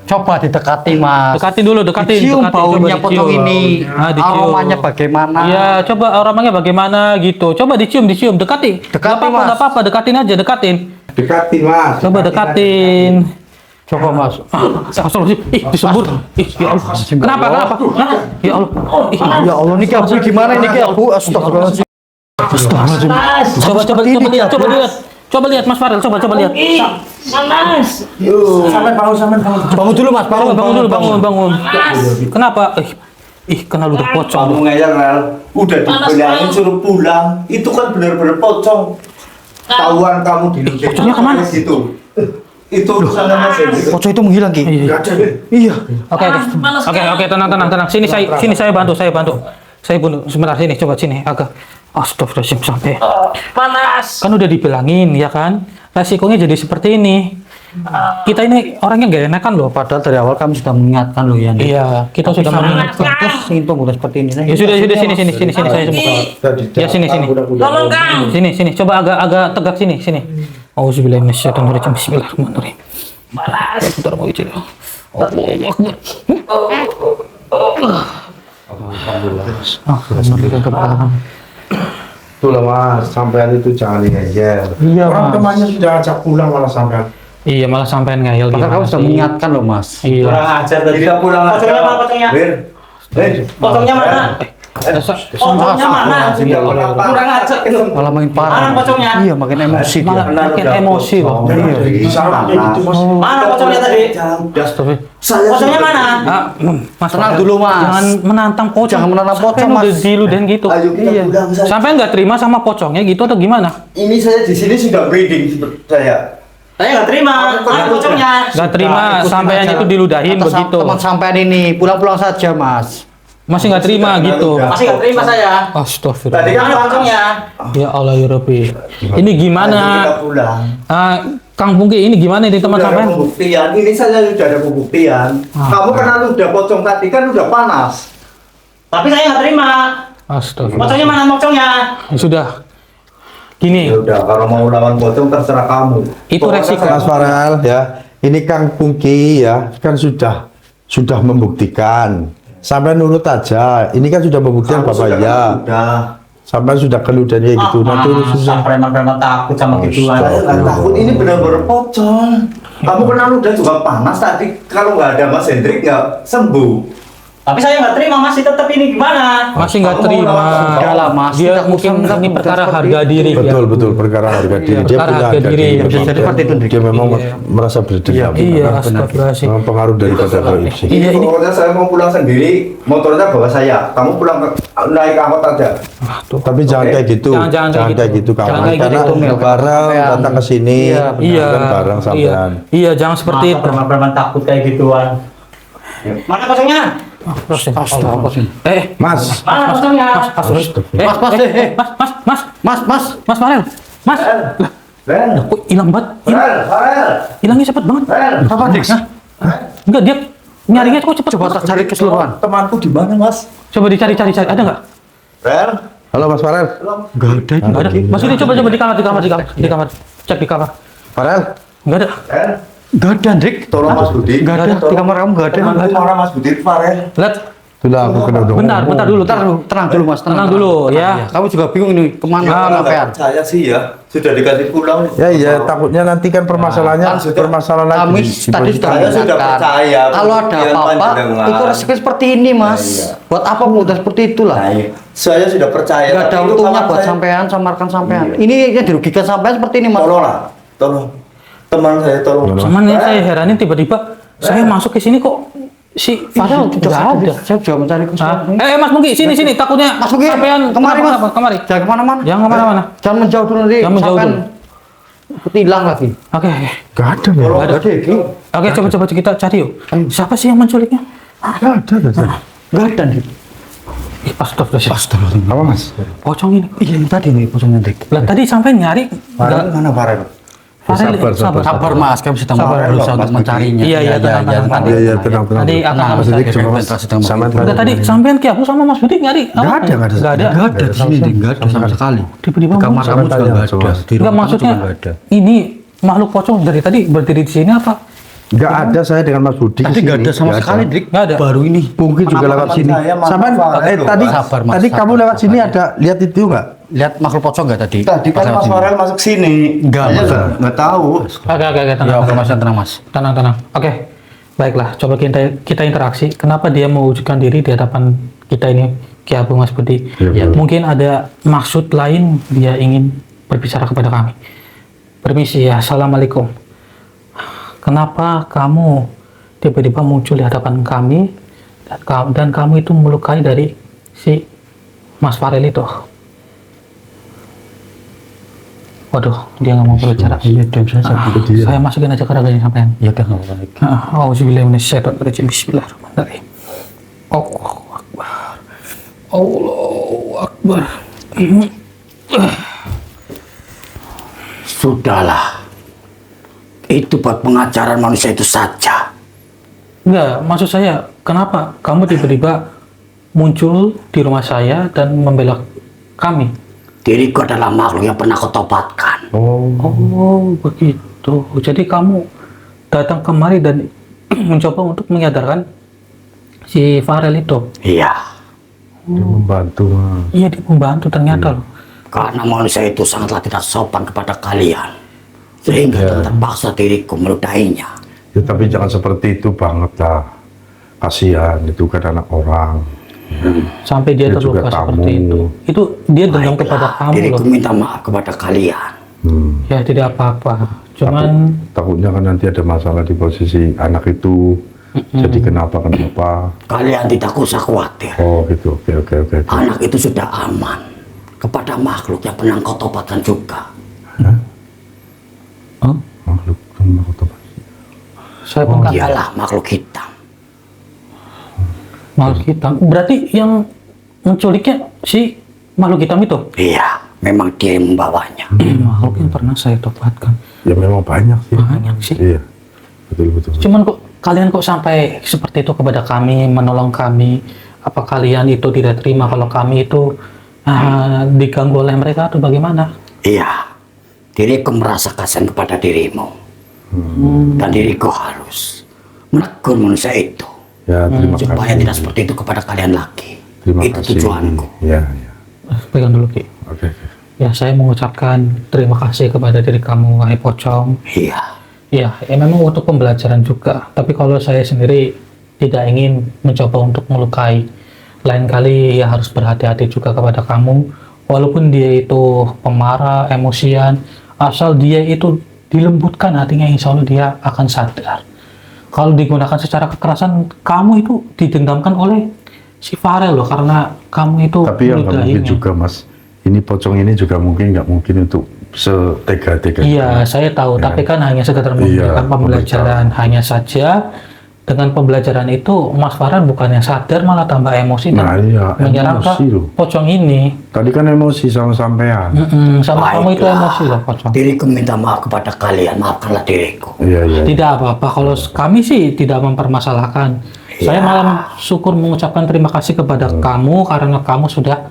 S2: Coba didekati, Mas.
S1: Dekatin dulu, dekatin.
S2: Dicium
S1: dekatin,
S2: baunya
S1: coba
S2: pocong
S1: dicium.
S2: ini.
S1: Ah, dicium.
S2: Aromanya bagaimana?
S1: Iya, coba aromanya bagaimana gitu. Coba dicium, dekati.
S2: Dekati, Mas.
S1: Nggak apa-apa, dekatin aja, dekatin.
S6: Dekatin, Mas.
S1: Coba dekatin.
S2: Coba, Mas.
S1: Astagfirullahaladzim. Ih, disembur. Ih, ya Allah. Kenapa? Hah? Ya Allah. Ih,
S2: Ya Allah, ini Ki Abu gimana ini Ki Abu? Astagfirullahaladzim. Astagfirullahaladzim.
S1: Coba lihat. Coba lihat Mas Farel, coba lihat.
S4: Ih, panas.
S6: Sampai bangun.
S2: Bangun dulu, Mas.
S1: Bangun. Kenapa? Kena ludah pocong.
S5: Kamu ngeyel, Rel. Udah dibilangin suruh pulang. Itu kan benar-benar pocong. Tahuan kamu di
S1: Pocongnya kemana?
S5: Gitu. Itu urusannya Mas Hendrik.
S2: Pocong itu menghilang, Ki.
S5: Nggak ada deh.
S2: Iya.
S1: Oke, tenang. Sini saya bantu. Saya bunuh sebentar sini, coba sini agak. Astagfirullahaladzim sampai.
S4: Panas.
S1: Kan udah dibilangin ya kan, resikonya jadi seperti ini. Kita ini orangnya nggak enakan loh.
S2: Padahal dari awal kami sudah mengingatkan loh ya.
S1: Iya, kita sudah mengingatkan.
S2: Terus ini udah seperti ini.
S1: Ya sudah sini saya sembuhkan. Ya sini.
S4: Tolong, Kang.
S1: Sini, coba agak tegak sini. Auzubillahi minasyaitonirrajim. Bismillahirrahmanirrahim.
S4: Panas.
S1: Bentar mau izin. Allahu Akbar. Alhamdulillah.
S6: Itulah, Mas. Sampean itu jangan ngeyel.
S1: Iya,
S6: Orang
S1: Mas.
S6: temannya sudah ajak pulang malah sampean.
S1: Iya, malah sampean ngeyel
S2: Padahal kamu
S1: gimana
S2: sudah
S1: sih?
S2: mengingatkan loh Mas.
S1: Iya.
S4: Kurang ajar tadi.
S5: Kita pulang aja.
S4: Pocongnya mana pocongnya?
S5: Wir.
S4: Pocongnya mana? Pocongnya mana?
S5: Tidak mengapa.
S4: Kurang ajar.
S2: Malah makin parah.
S4: Mana pocongnya?
S2: Iya, makin emosi dia.
S1: Malah makin emosi kok.
S4: Mana pocongnya tadi? Pocongnya mana?
S1: Mas,
S2: Tenang dulu, Mas.
S1: Jangan menantang pocong.
S2: Jangan menantang pocong,
S1: Sampean
S2: Mas.
S1: udah diludahin gitu.
S5: Ayo kita pulang.
S1: Sampean nggak terima sama pocongnya gitu atau gimana?
S5: Ini saya di sini sudah breeding seperti saya.
S4: Saya nggak terima. Mana pocongnya?
S1: Nggak terima sampean itu diludahin
S2: Atas
S1: begitu.
S2: teman sampean ini pulang-pulang saja Mas.
S1: Masih nggak terima gitu.
S4: Masih nggak terima saya.
S1: Astagfirullah.
S5: Tadi kan
S4: Mana pocongnya?
S1: Ya Allah ya Rabbi. Ini
S5: Ayo
S1: gimana?
S5: kita pulang.
S1: Kang Pungki ini gimana di teman
S5: Sudah ada
S1: sampean?
S5: pembuktian. Ini saja sudah ada pembuktian. Kamu karena udah pocong tadi kan udah panas.
S4: Tapi saya nggak terima.
S1: Astagfirullah.
S4: Pocongnya mana pocongnya?
S1: Ya sudah. Gini,
S5: Ya udah, kalau mau lawan pocong terserah kamu.
S1: itu
S5: Pokoknya
S1: resiko.
S5: saya-
S6: Mas Farel ya, ini Kang Pungki ya kan sudah membuktikan. Sampai nurut aja. Ini kan sudah pembuktian
S5: Kamu
S6: Bapak
S5: sudah
S6: ya.
S5: kan udah.
S6: Sampai sudah keludan kayak gitu. Nanti urusannya.
S4: Preman-preman takut sama gituan.
S5: Saya nggak takut, ini benar-benar pocong. Kamu kena ludah juga panas tadi. Kalau nggak ada Mas Hendrik nggak sembuh.
S4: Tapi saya nggak terima masih tetap ini gimana?
S1: Masih nggak
S5: Kamu mau
S1: terima.
S5: lawan
S2: Udah lah, Mas.
S1: Dia
S2: Tidak
S1: mungkin
S2: usah
S1: ini perkara harga diri ya.
S6: Betul betul perkara harga diri. Dia
S1: perkara
S6: punya
S1: harga diri.
S6: Memang
S2: Bisa jadi seperti itu, Hendrik.
S6: Dia memang
S1: Iya.
S6: merasa berdendam.
S1: Iya, astagfirullahaladzim.
S6: Memang pengaruh daripada gaib sih.
S1: Iya, ini.
S5: Pokoknya saya mau pulang sendiri, motornya bawa saya. Kamu pulang naik angkot aja.
S1: Tuh.
S6: Tapi jangan
S5: Oke.
S6: kayak gitu.
S1: Jangan
S6: kayak gitu kawan.
S1: Jangan kayak
S6: Karena
S1: gitu, Mel.
S6: bareng datang ke sini.
S1: Iya,
S6: kan bareng sampean.
S1: iya, jangan seperti itu.
S4: Preman-preman takut kayak gituan. Mana pocongnya?
S1: Astagfirullah.
S6: Mas,
S4: Mana pocongnya?
S1: Mas Farel, Mas,
S5: Ren,
S1: kok hilang banget?
S5: Farel.
S1: Hilangnya cepet banget.
S5: Ren.
S2: Apa Hendrik?
S1: Enggak, dia nyarinya kok cepet.
S2: Coba tak cari keseluruhan.
S5: Temanku di mana, Mas?
S1: Coba dicari, ada nggak?
S5: Ren.
S6: halo Mas Farel.
S2: Enggak ada.
S1: Nggak ada. Mas ini coba di kamar. Cek di kamar.
S6: Farel,
S1: Nggak ada.
S5: Ren.
S2: Enggak ada, Hendrik.
S5: Tolong Mas Budi.
S2: Enggak ada. Di kamar kamu enggak ada.
S5: Temanku mana Mas Budi? Farel.
S1: Lihat.
S6: sudah aku kena dong.
S1: Bentar dulu.
S2: Tenang dulu Mas.
S1: Tenang dulu ya.
S2: Kamu juga bingung ini kemana
S5: Nggak
S2: sampean.
S5: percaya sih ya. Sudah dikasih pulang.
S6: Ya iya, takutnya nanti kan permasalahannya
S5: kan sudah-
S6: permasalahan
S2: Kami
S6: lagi.
S2: tadi sudah
S5: Saya sudah
S2: mengingatkan.
S5: percaya,
S2: Kalau ada
S5: pembuktian
S2: apa-apa,
S5: panjenengan.
S2: itu resiko seperti ini, Mas.
S5: Iya.
S2: Buat apa mudah seperti itulah?
S5: Nah, iya. Saya sudah percaya.
S2: Enggak ada
S5: tapi itu
S2: untungnya
S5: kawan
S2: buat
S5: saya-
S2: sampean, sama rekan sampean.
S5: Iya.
S2: Ini yang dirugikan sampean seperti ini, Mas.
S5: Tolonglah, tolong. Teman saya tolong.
S1: Cuman yang saya heranin tiba-tiba saya masuk ke sini kok si Farel
S2: Tidak
S1: nggak ada.
S2: Saya juga mencari
S1: Hah?
S2: kesulitan.
S1: Mas Mungki, sini takutnya
S2: Mas Ugi,
S1: sampean
S2: kemari Mas.
S1: kemari.
S2: Jangan kemana-mana.
S1: Jangan kemana-mana.
S2: Jangan menjauh dulu nanti.
S1: Jangan menjauh
S2: sampean
S1: dulu.
S2: ikut hilang lagi.
S1: Oke.
S6: Gak ada ya.
S5: Tolong.
S2: Enggak ada, Ki.
S1: Oke, coba kita cari yuk. Siapa sih yang menculiknya?
S6: Gak ada.
S2: Enggak ada nih.
S1: Ih, astagfirullah.
S2: Astagfirullah.
S6: Apa Mas?
S1: Pocong ini.
S2: Iya, ini tadi nih pocongnya, Dik.
S1: Lah tadi sampai nyari
S5: Farel mana Farel?
S1: Farel.
S6: Sabar.
S2: Sabar, Mas. Kami sedang
S1: Sabar,
S2: berusaha
S5: Mas
S2: untuk mencarinya.
S1: Iya, tenang.
S2: nanti.
S6: Iya, tenang.
S1: Tadi akan
S2: Tenang,
S1: Mas
S2: Mas.
S1: cari.
S2: Dik. Coba, Mas. Sedang
S1: Udah tadi sampean ki aku sama Mas Budi nyari.
S6: Nggak ada.
S1: Nggak ada.
S2: Enggak ada di sini, Dik. Enggak ada sama sekali.
S1: Tiba-tiba
S2: Di kamar
S1: muncul.
S2: kamu juga
S6: Tanya,
S2: enggak
S6: coba.
S2: ada. Di
S1: Enggak,
S2: ruang kamu
S1: maksudnya
S2: juga enggak ada.
S1: ini makhluk pocong dari tadi berdiri di sini apa?
S6: Gak ada saya dengan Mas Budi.
S2: Tadi enggak ada sama sekali, Dik.
S1: Nggak ada.
S2: Baru ini.
S6: Mungkin juga
S5: Kenapa
S6: lewat
S5: teman
S6: sini.
S5: saya malah
S6: Sampai
S5: Farel,
S6: tadi
S5: Mas?
S2: Sabar, Mas.
S6: tadi
S2: Sabar,
S6: kamu lewat sini
S2: sabar.
S6: ada lihat itu enggak?
S2: Lihat makhluk pocong enggak tadi?
S5: Tadi kan
S2: Pas lewat
S5: Mas
S2: sini.
S5: Farel masuk sini.
S2: Enggak,
S5: Saya
S2: Mas.
S5: nggak tahu.
S1: Oke,
S2: Ya,
S1: tenang.
S2: oke, Mas, tenang, Mas.
S1: Tenang. Oke. Baiklah, coba kita interaksi. Kenapa dia mewujudkan diri di hadapan kita ini, Ki Abu Mas Budi?
S6: Iya, betul.
S1: Mungkin ada maksud lain dia ingin berbicara kepada kami. Permisi ya, Assalamualaikum. Kenapa kamu tiba-tiba muncul di hadapan kami dan kamu itu melukai dari si Mas Farel itu? Waduh, dia nggak mau berbicara.
S2: Iya, dan saya
S1: Ah, saya masukin aja ke raganya sampean.
S2: Ya kan enggak baik.
S1: Auzubillahiminasyaitonirrajim. Bismillahirrahmanirrahim. Allahu Akbar. Allahu Akbar.
S2: Sudahlah. Itu buat pengajaran manusia itu saja.
S1: Enggak, maksud saya, kenapa kamu tiba-tiba muncul di rumah saya dan membela kami?
S2: Diriku adalah makhluk yang pernah kau tobatkan.
S1: Oh, begitu. Jadi kamu datang kemari dan mencoba untuk menyadarkan si Farel itu.
S2: Iya.
S6: Dia membantu.
S1: Iya, dia membantu ternyata loh.
S2: Karena manusia itu sangatlah tidak sopan kepada kalian. sehingga
S6: Ya.
S2: terpaksa diriku meludainya.
S6: Ya, tapi jangan seperti itu banget lah. Kasihan, itu kan anak orang.
S1: Sampai dia
S6: Dia juga
S1: terluka
S6: tamu.
S1: seperti itu dia dendam kepada kamu
S2: Diriku
S1: loh.
S2: minta maaf kepada kalian.
S1: Ya tidak apa-apa, cuman
S6: Takutnya kan nanti ada masalah di posisi anak itu. Jadi kenapa?
S2: Kalian tidak usah khawatir.
S6: Oh gitu, oke.
S2: Anak itu sudah aman kepada makhluk yang pernah kau tobatkan juga.
S6: Makhluk kan makhluk apa?
S1: saya pun kan
S2: Dialah makhluk hitam.
S1: makhluk hitam. Berarti yang menculiknya si makhluk hitam itu?
S2: Iya, memang dia yang membawanya.
S1: Makhluk yang pernah saya tobatkan.
S6: Ya memang banyak sih.
S1: Banyak sih.
S6: Iya, betul.
S1: Cuman kok kalian kok sampai seperti itu kepada kami, menolong kami? Apa kalian itu tidak terima kalau kami itu diganggu oleh mereka atau bagaimana?
S2: Iya, diriku merasa kasihan kepada dirimu. Dan diriku harus menegur manusia itu.
S6: Ya, terima
S2: Supaya
S6: kasih.
S2: tidak seperti itu kepada kalian lagi.
S6: Terima
S2: Itu
S6: kasih.
S2: tujuanku.
S6: Ya.
S1: Pegang dulu Ki.
S6: Oke.
S1: Ya saya mengucapkan terima kasih kepada diri kamu wahai pocong.
S2: Iya,
S1: Ya memang untuk pembelajaran juga. Tapi kalau saya sendiri tidak ingin mencoba untuk melukai. Lain kali ya harus berhati-hati juga kepada kamu. Walaupun dia itu pemarah, emosian, asal dia itu dilembutkan hatinya, insya Allah dia akan sadar. Kalau digunakan secara kekerasan, kamu itu didendamkan oleh si Farel loh, karena kamu itu
S6: Tapi yang nggak mungkin
S1: meludahinya.
S6: juga mas. Ini pocong ini juga nggak mungkin untuk setega-tega.
S1: Iya, saya tahu,
S6: Ya.
S1: tapi kan hanya sekedar
S6: Iya,
S1: memberikan pembelajaran, hanya saja dengan pembelajaran itu Mas Farhan bukannya sadar malah tambah emosi
S6: Nah,
S1: dan
S6: iya,
S1: menyerang ke
S6: emosi loh.
S1: pocong ini.
S6: Tadi kan emosi sama sampean.
S1: Sama kamu itu
S2: Baiklah.
S1: emosi loh pocong.
S2: diriku minta maaf kepada kalian. Maafkanlah diriku.
S6: Iya.
S1: Tidak apa-apa, kalau kami sih tidak mempermasalahkan. Saya malah syukur mengucapkan terima kasih kepada kamu karena kamu sudah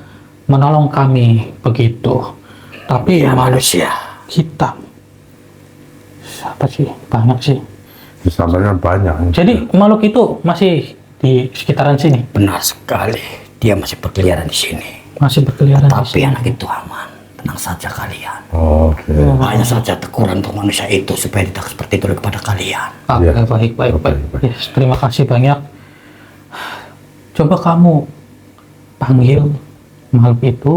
S1: menolong kami begitu. Tapi
S2: Ya,
S1: makhluk
S2: manusia.
S1: hitam, siapa sih? Banyak sih.
S6: Sampean banyak.
S1: Jadi makhluk itu masih di sekitaran sini,
S2: Benar sekali. Dia masih berkeliaran di sini.
S1: masih berkeliaran di
S2: Tapi
S1: sini.
S2: anak itu aman. Tenang saja kalian.
S6: Oke.
S2: Hanya saja teguran untuk manusia itu supaya tidak seperti itu kepada kalian.
S1: Oke,
S6: Ya.
S1: baik.
S6: Oke.
S1: Yes, terima kasih banyak. Coba kamu panggil makhluk itu,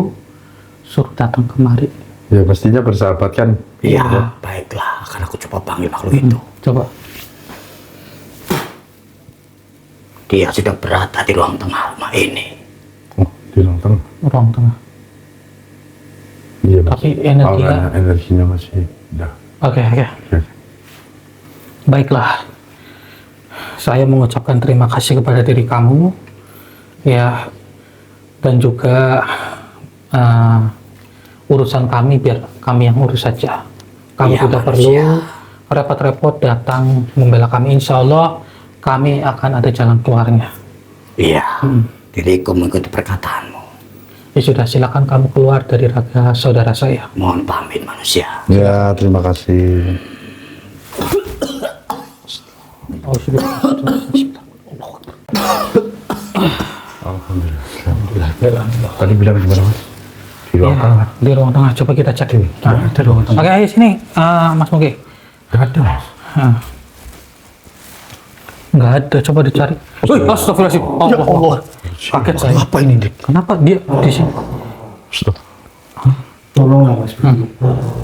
S1: suruh datang kemari.
S6: Ya pastinya bersahabat kan.
S2: Iya, baiklah. Akan aku coba panggil makhluk itu.
S1: Coba.
S2: Dia sudah berada di ruang tengah rumah ini.
S6: Oh, di ruang tengah.
S1: Ruang tengah.
S6: Iya. Mas.
S1: Tapi energinya.
S6: Energinya masih. Dah.
S1: Oke.
S6: Oke.
S1: Baiklah. Saya mengucapkan terima kasih kepada diri kamu. Ya. Dan juga urusan kami biar kami yang urus saja. Kamu
S2: Iya,
S1: tidak
S2: manusia.
S1: perlu repot-repot datang membela kami. Insya Allah kami akan ada jalan keluarnya.
S2: Iya, diriku mengikuti perkataanmu.
S1: Ya sudah, silakan kamu keluar dari raga saudara saya.
S2: Mohon pamit manusia.
S6: Ya terima kasih.
S1: Oh, sudah.
S6: Alhamdulillah. Tadi bilang gimana mas? Di ruang
S1: Ya,
S6: tengah.
S1: di ruang tengah. Coba kita cek.
S6: Ada ruang tengah.
S1: Oke, ayo sini, Mas Mugi.
S6: Gak ada mas.
S1: Nggak ada, coba dicari. Wih, astagfirullahaladzim. Allah. Kaget saya.
S6: Apa ini dik?
S1: Kenapa dia di sini?
S6: Stop.
S5: Tolong mas.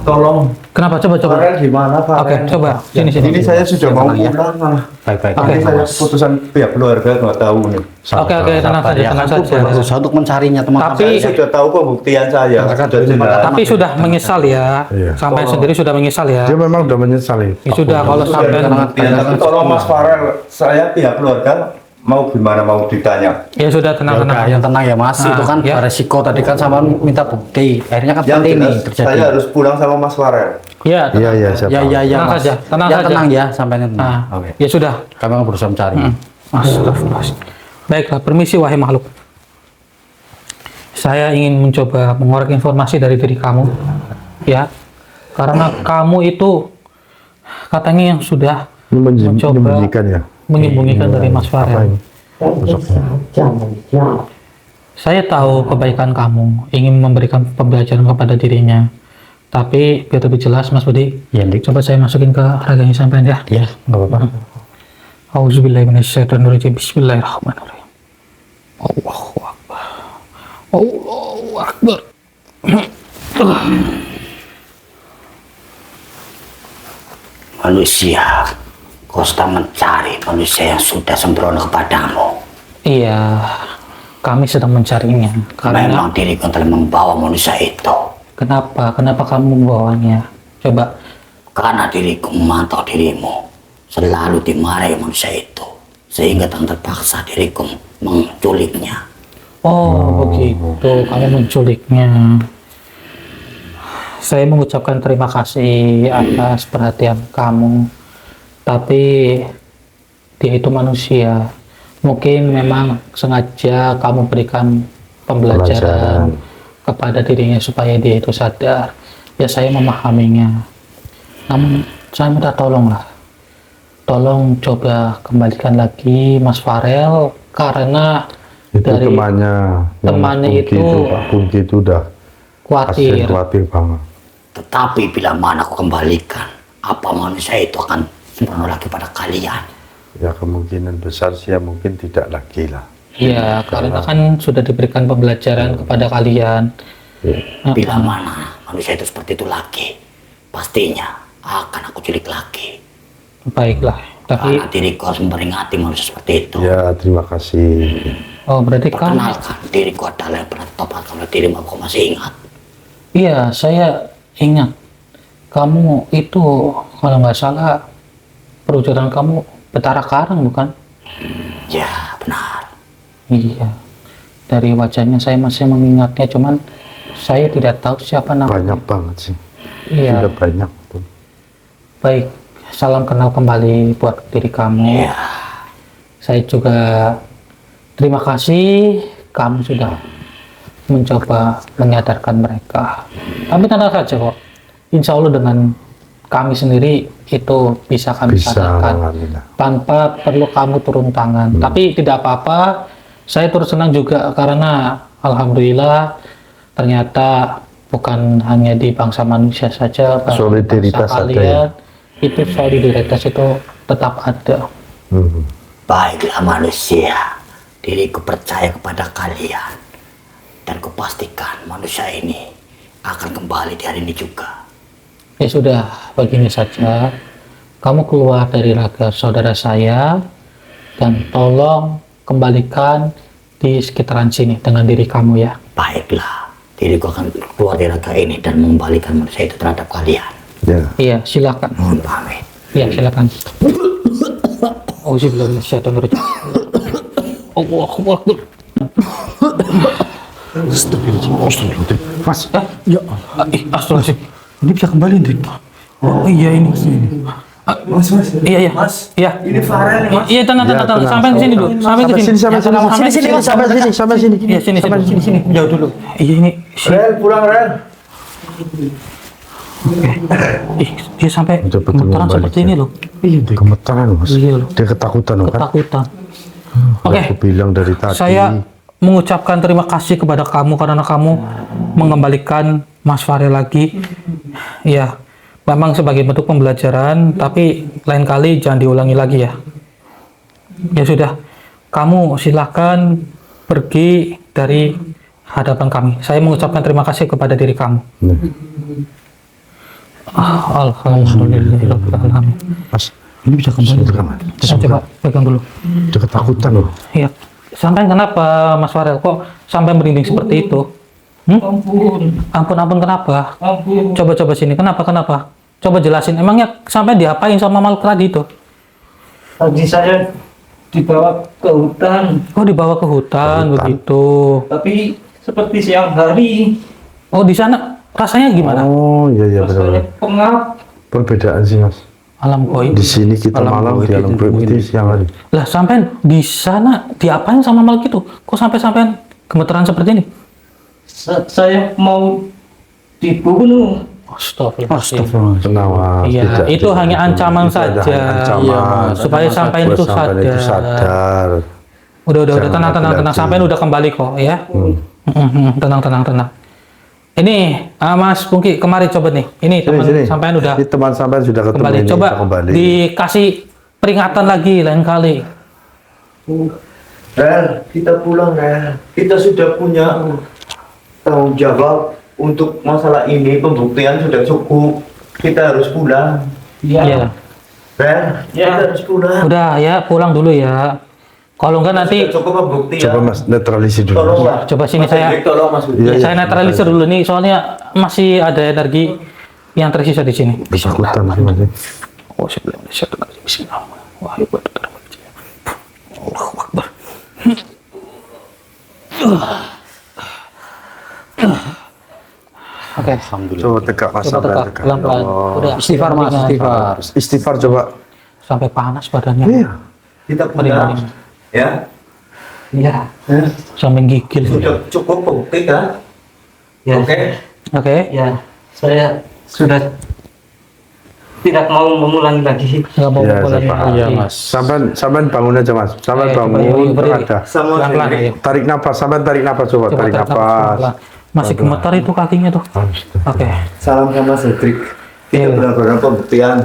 S5: Tolong.
S1: Kenapa? Coba.
S5: Farel gimana Farel?
S1: Oke, coba. Sini.
S5: Ini saya sudah mau pulang malah.
S2: Baik-baik.
S1: Oke.
S5: Ini saya keputusan pihak keluarga nggak tahu nih.
S1: Oke, tenang saja, tenang
S2: Aku
S1: saja.
S2: berusaha untuk mencarinya teman-teman.
S1: Tapi-
S5: Saya sudah tahu pembuktian saya. Sudah jelas.
S1: Tapi sudah menyesal ya.
S6: Iya.
S1: Sampai sendiri sudah menyesal ya.
S6: Dia memang udah menyesal itu.
S1: Ya sudah, kalau
S5: Sudah
S1: sampai
S5: ada pembuktian. Tapi tolong Mas Farel, saya pihak keluarga mau gimana mau ditanya.
S1: ya sudah tenang.
S2: yang tenang ya mas, itu kan
S1: ya.
S2: resiko tadi kan sama minta bukti. Akhirnya kan
S5: Yang
S2: seperti ini
S5: jelas
S2: terjadi.
S5: saya harus pulang sama Mas Farel.
S1: Ya,
S6: Iya siapa?
S2: Ya
S1: Tenang
S2: mas.
S1: saja, tenang
S2: Ya,
S1: saja.
S2: tenang ya sampai tenang.
S1: Nah,
S2: Oke.
S1: ya sudah.
S2: Kami akan berusaha mencari.
S1: Astagfirullahaladzim. Baiklah, permisi wahai makhluk. Saya ingin mencoba mengorek informasi dari diri kamu, ya, karena kamu itu katanya yang sudah mencoba
S6: Menyembunyikan ya.
S1: menyembunyikan dari Mas
S6: Apa
S1: Farel.
S6: ini?
S1: Saya tahu kebaikan kamu, ingin memberikan pembelajaran kepada dirinya. Tapi biar lebih jelas Mas Budi,
S2: Ya, Dik.
S1: coba saya masukin ke raganya sampean ya.
S2: Ya, nggak apa-apa.
S1: Auzubillahiminasyaitonirrajim. Bismillahirrahmanirrahim. Allahu Akbar. Allahu Akbar.
S2: Manusia, kau sedang mencari manusia yang sudah sembrono kepadamu.
S1: Iya, kami sedang mencarinya. Karena
S2: Memang diriku telah membawa manusia itu.
S1: kenapa? Kenapa kamu membawanya? Coba.
S2: Karena diriku memantau dirimu, selalu dimarahi manusia itu, sehingga tak terpaksa diriku menculiknya.
S1: Oh, begitu. Kamu menculiknya. Saya mengucapkan terima kasih atas perhatian kamu. Tapi dia itu manusia. Mungkin memang sengaja kamu berikan pembelajaran kepada dirinya supaya dia itu sadar. Ya, saya memahaminya. Namun saya minta tolonglah. Tolong coba kembalikan lagi Mas Farel, karena
S6: Itu
S1: dari temannya
S6: Pungki
S1: itu
S6: Pak Pungki itu udah
S1: khawatir.
S6: khawatir banget.
S2: Tetapi bila mana aku kembalikan, apa manusia itu akan sembrono lagi pada kalian?
S6: Ya kemungkinan besar sih ya mungkin tidak lagi lah.
S1: Iya, karena kan sudah diberikan pembelajaran kepada kalian.
S2: Bila mana manusia itu seperti itu lagi, pastinya akan aku culik lagi.
S1: Baiklah, tapi
S2: Karena diriku harus memperingati manusia seperti itu.
S6: Ya terima kasih.
S1: oh berarti kamu,
S2: Perkenalkan, diriku adalah yang pernah tobat kalau dirimu aku masih ingat.
S1: iya saya ingat. Kamu itu kalau nggak salah perwujudan kamu Betara Karang bukan?
S2: Ya, benar.
S1: Iya. Dari wajahnya saya masih mengingatnya, cuman saya tidak tahu siapa namanya.
S6: Banyak banget sih.
S1: Iya.
S6: Sudah banyak tuh.
S1: Baik, salam kenal kembali buat diri kamu.
S2: Ya,
S1: Saya juga terima kasih kamu sudah mencoba menyadarkan mereka. Tapi tenang saja kok. Insya Allah dengan kami sendiri itu bisa kami
S6: Bisa,
S1: sadarkan
S6: alhamdulillah.
S1: tanpa perlu kamu turun tangan. Tapi tidak apa-apa. Saya turut senang juga karena alhamdulillah ternyata bukan hanya di bangsa manusia saja, bahkan
S6: Solidaritas
S1: bangsa
S6: ada
S1: kalian itu solidaritas itu tetap ada.
S2: baiklah manusia. Diriku percaya kepada kalian. Dan kupastikan manusia ini akan kembali di hari ini juga.
S1: Ya sudah, begini saja. Kamu keluar dari raga saudara saya dan tolong kembalikan di sekitaran sini dengan diri kamu ya.
S2: Baiklah, diriku akan keluar dari raga ini dan mengembalikan manusia itu terhadap kalian.
S6: Ya.
S1: Iya, silakan.
S2: Mohon pamit.
S1: Iya, silakan. Auzubillahiminasyaitonirrajim. Allahu Akbar.
S6: Astagfirullahaladzim. Mas,
S1: Ya, astagfirullahaladzim. Ini bisa kembali, Dik. Oh iya ini.
S5: Mas,
S1: Iya, iya.
S5: Mas,
S1: Iya.
S5: ini Farel nih, Mas.
S1: Iya, tenang. Sampai ke sini dulu. Sampai ke sini.
S6: sampai sini.
S1: Iya, sini. Jauh dulu. Iya, ini.
S5: Rel, pulang Rel.
S1: Ih, dia sampai
S6: Udah betul
S1: gemetaran
S6: balik
S1: seperti
S6: ya.
S1: ini loh.
S6: Gemetaran mas.
S1: Iya loh.
S6: Dia ketakutan loh kan.
S1: Ketakutan. Oke.
S6: Aku bilang dari tadi.
S1: Saya mengucapkan terima kasih kepada kamu karena kamu mengembalikan Mas Farel lagi. Ya, memang sebagai bentuk pembelajaran, tapi lain kali jangan diulangi lagi ya. Ya sudah, kamu silakan pergi dari hadapan kami. Saya mengucapkan terima kasih kepada diri kamu.
S6: Nih,
S1: Alhamdulillahirrahmanirrahim.
S6: mas, ini bisa kembali kan?
S1: Kita coba pegang dulu.
S6: Dia ketakutan loh.
S1: Iya. Sampai kenapa Mas Farel kok sampai merinding seperti itu? Ampun kenapa? Coba sini. Kenapa? Coba jelasin. Emangnya sampai diapain sama makhluk tadi itu?
S4: Tadi saya dibawa ke hutan,
S1: Oh, dibawa ke hutan begitu.
S4: tapi seperti siang hari,
S1: Oh, di sana rasanya gimana?
S6: Oh iya
S4: rasanya
S6: benar.
S4: pengap.
S6: Perbedaan sih mas.
S1: Alam goib.
S6: Di sini kita
S1: Alam
S6: malam,
S1: goib
S6: di alam
S1: itu
S6: goib itu siang hari.
S1: Lah, sampai di sana diapain sama makhluk itu? Kok sampai gemeteran seperti ini?
S4: Saya mau dibunuh.
S1: Astagfirullah.
S6: Tenang mas.
S1: Iya,
S6: Tidak,
S1: itu
S6: tidak,
S1: hanya
S6: tidak.
S1: ancaman
S6: Itu hanya
S1: saja.
S6: ancaman.
S1: Iya, supaya sampai itu
S6: Sampai itu sadar.
S1: Udah,
S6: Jangan
S1: tenang.
S6: lagi-lagi.
S1: Sampai udah kembali kok ya. Tenang. Ini Mas Pungki kemarin coba nih. Ini teman sampean udah
S6: Ini teman sampean sudah ketemu
S1: kembali.
S6: ini,
S1: Coba
S6: kita kembali.
S1: dikasih peringatan lagi lain kali.
S5: Rel, kita pulang Rel. Kita sudah punya tanggung jawab untuk masalah ini. Pembuktian sudah cukup. Kita harus pulang.
S1: Iya.
S5: Rel, kita harus pulang.
S1: Udah ya, pulang dulu ya. Kalau enggak nanti
S5: Sudah cukup pembuktian.
S6: Coba Mas netralisir dulu.
S5: Tolonglah.
S1: coba sini
S5: Mas
S1: saya.
S5: Hendrik, tolong Mas Budi.
S6: Iya, iya.
S1: Saya netralisir dulu nih, soalnya masih ada energi yang tersisa di sini.
S6: Bisa kutan masing-masing.
S1: Oh, sebelum Bismillah. Wahyu Allahu Akbar. Oke.
S6: Coba tegak Mas,
S1: Coba
S6: sampai
S1: tegak,
S6: tegak.
S1: pelan-pelan.
S6: Oh.
S1: Udah,
S7: Istighfar Mas, istighfar.
S6: Istighfar coba.
S1: sampai panas badannya.
S6: Iya.
S5: Kita pulang. Ya.
S1: Iya. Sampai gigil.
S5: Sudah cukup bukti kan?
S4: Ya.
S5: Oke.
S1: Oke.
S4: Ya, saya sudah tidak mau mengulangi lagi.
S1: Nggak mau
S6: Iya,
S1: pukul
S6: saya
S1: lagi.
S6: paham.
S7: Iya Mas.
S6: Sampean bangun aja Mas. Sampean
S1: Ayo, coba,
S6: bangun,
S1: beri.
S6: ada.
S5: Sama
S1: Pelan-pelan
S5: Hendrik.
S1: ayo.
S6: Tarik nafas, sampean tarik nafas coba,
S1: Coba
S6: tarik
S1: tarik
S6: nafas.
S1: pelan-pelan. Masih gemetar itu kakinya tuh. Oke.
S5: Salam sama Mas Hendrik. Kita
S1: Iya.
S5: benar-benar pembuktian.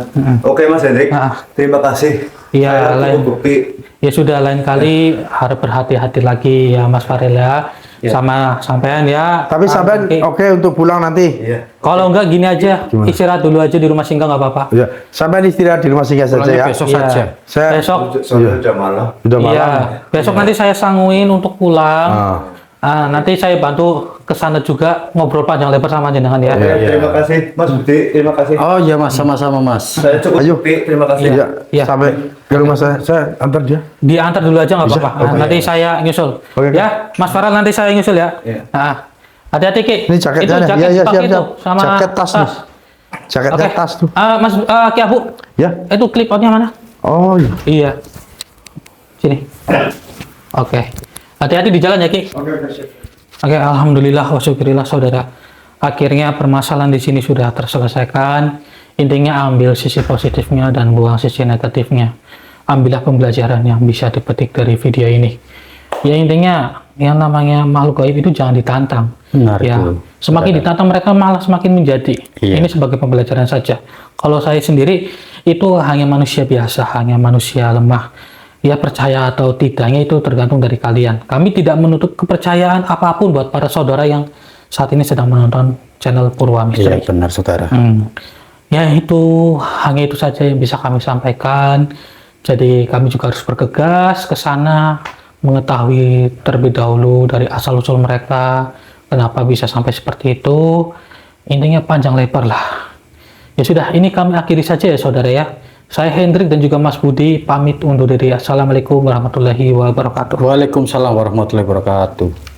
S5: Oke Mas Hendrik.
S1: Ah.
S5: Terima kasih.
S1: Iya,
S5: Saya
S1: lain.
S5: cukup bukti.
S1: Ya sudah, lain kali harus berhati-hati lagi ya Mas Farel ya. Sama sampean ya.
S6: Tapi sampean
S1: Oke.
S6: oke untuk pulang nanti.
S5: Iya.
S1: Kalau enggak gini aja, istirahat dulu aja di rumah singgah nggak apa-apa.
S6: Ya, sampean istirahat di rumah singgah saja
S7: Pulangnya
S6: ya.
S7: besok
S1: Iya.
S7: saja.
S6: Saya
S1: Besok.
S5: Soalnya udah malam.
S6: sudah malam.
S1: Iya. Besok nanti saya sangguin untuk pulang.
S6: Ah.
S1: Nanti saya bantu ke sana juga ngobrol panjang lebar sama jenengan ya.
S5: Oke,
S6: Iya.
S5: terima kasih Mas Budi. Terima kasih.
S7: Oh iya Mas, sama-sama Mas.
S5: Saya cukup
S6: Ayo.
S5: bukti. Terima kasih.
S6: Iya,
S1: Iya.
S6: sampai ke rumah saya antar dia.
S1: Diantar dulu aja nggak
S6: Bisa?
S1: apa-apa.
S6: Oke.
S1: Nanti saya nyusul.
S6: Oke.
S1: Ya, Mas Farel nanti saya nyusul ya.
S5: Iya.
S1: Hati-hati Ki.
S6: Ini jaketnya
S1: Itu
S6: ada.
S1: jaket
S6: Iya, iya,
S1: stok
S6: siap,
S1: itu
S6: siap.
S1: sama
S6: Jaket tas nih. Jaketnya
S1: Oke.
S6: tas tuh.
S1: Mas Ki Abu,
S6: Ya.
S1: itu clip outnya mana?
S6: Oh iya.
S1: Iya. Sini. Oke. Hati-hati di jalan ya Ki. Oke, alhamdulillah wa syukurillah saudara. Akhirnya permasalahan di sini sudah terselesaikan. Intinya ambil sisi positifnya dan buang sisi negatifnya. Ambillah pembelajaran yang bisa dipetik dari video ini. Ya intinya yang namanya makhluk gaib itu jangan ditantang.
S7: Benar,
S1: Ya,
S7: itu.
S1: semakin ditantang mereka malah semakin menjadi.
S7: Iya.
S1: Ini sebagai pembelajaran saja. Kalau saya sendiri itu hanya manusia biasa, hanya manusia lemah. Ya percaya atau tidaknya itu tergantung dari kalian. Kami tidak menutup kepercayaan apapun buat para saudara yang saat ini sedang menonton channel Purwa
S7: Iya
S1: Misteri.
S7: benar saudara.
S1: Ya itu hanya itu saja yang bisa kami sampaikan. Jadi kami juga harus bergegas ke sana, mengetahui terlebih dahulu dari asal usul mereka, kenapa bisa sampai seperti itu. Intinya panjang lebar lah. Ya sudah, ini kami akhiri saja ya saudara ya. Saya Hendrik dan juga Mas Budi pamit undur diri. Assalamualaikum warahmatullahi wabarakatuh.
S7: Waalaikumsalam warahmatullahi wabarakatuh.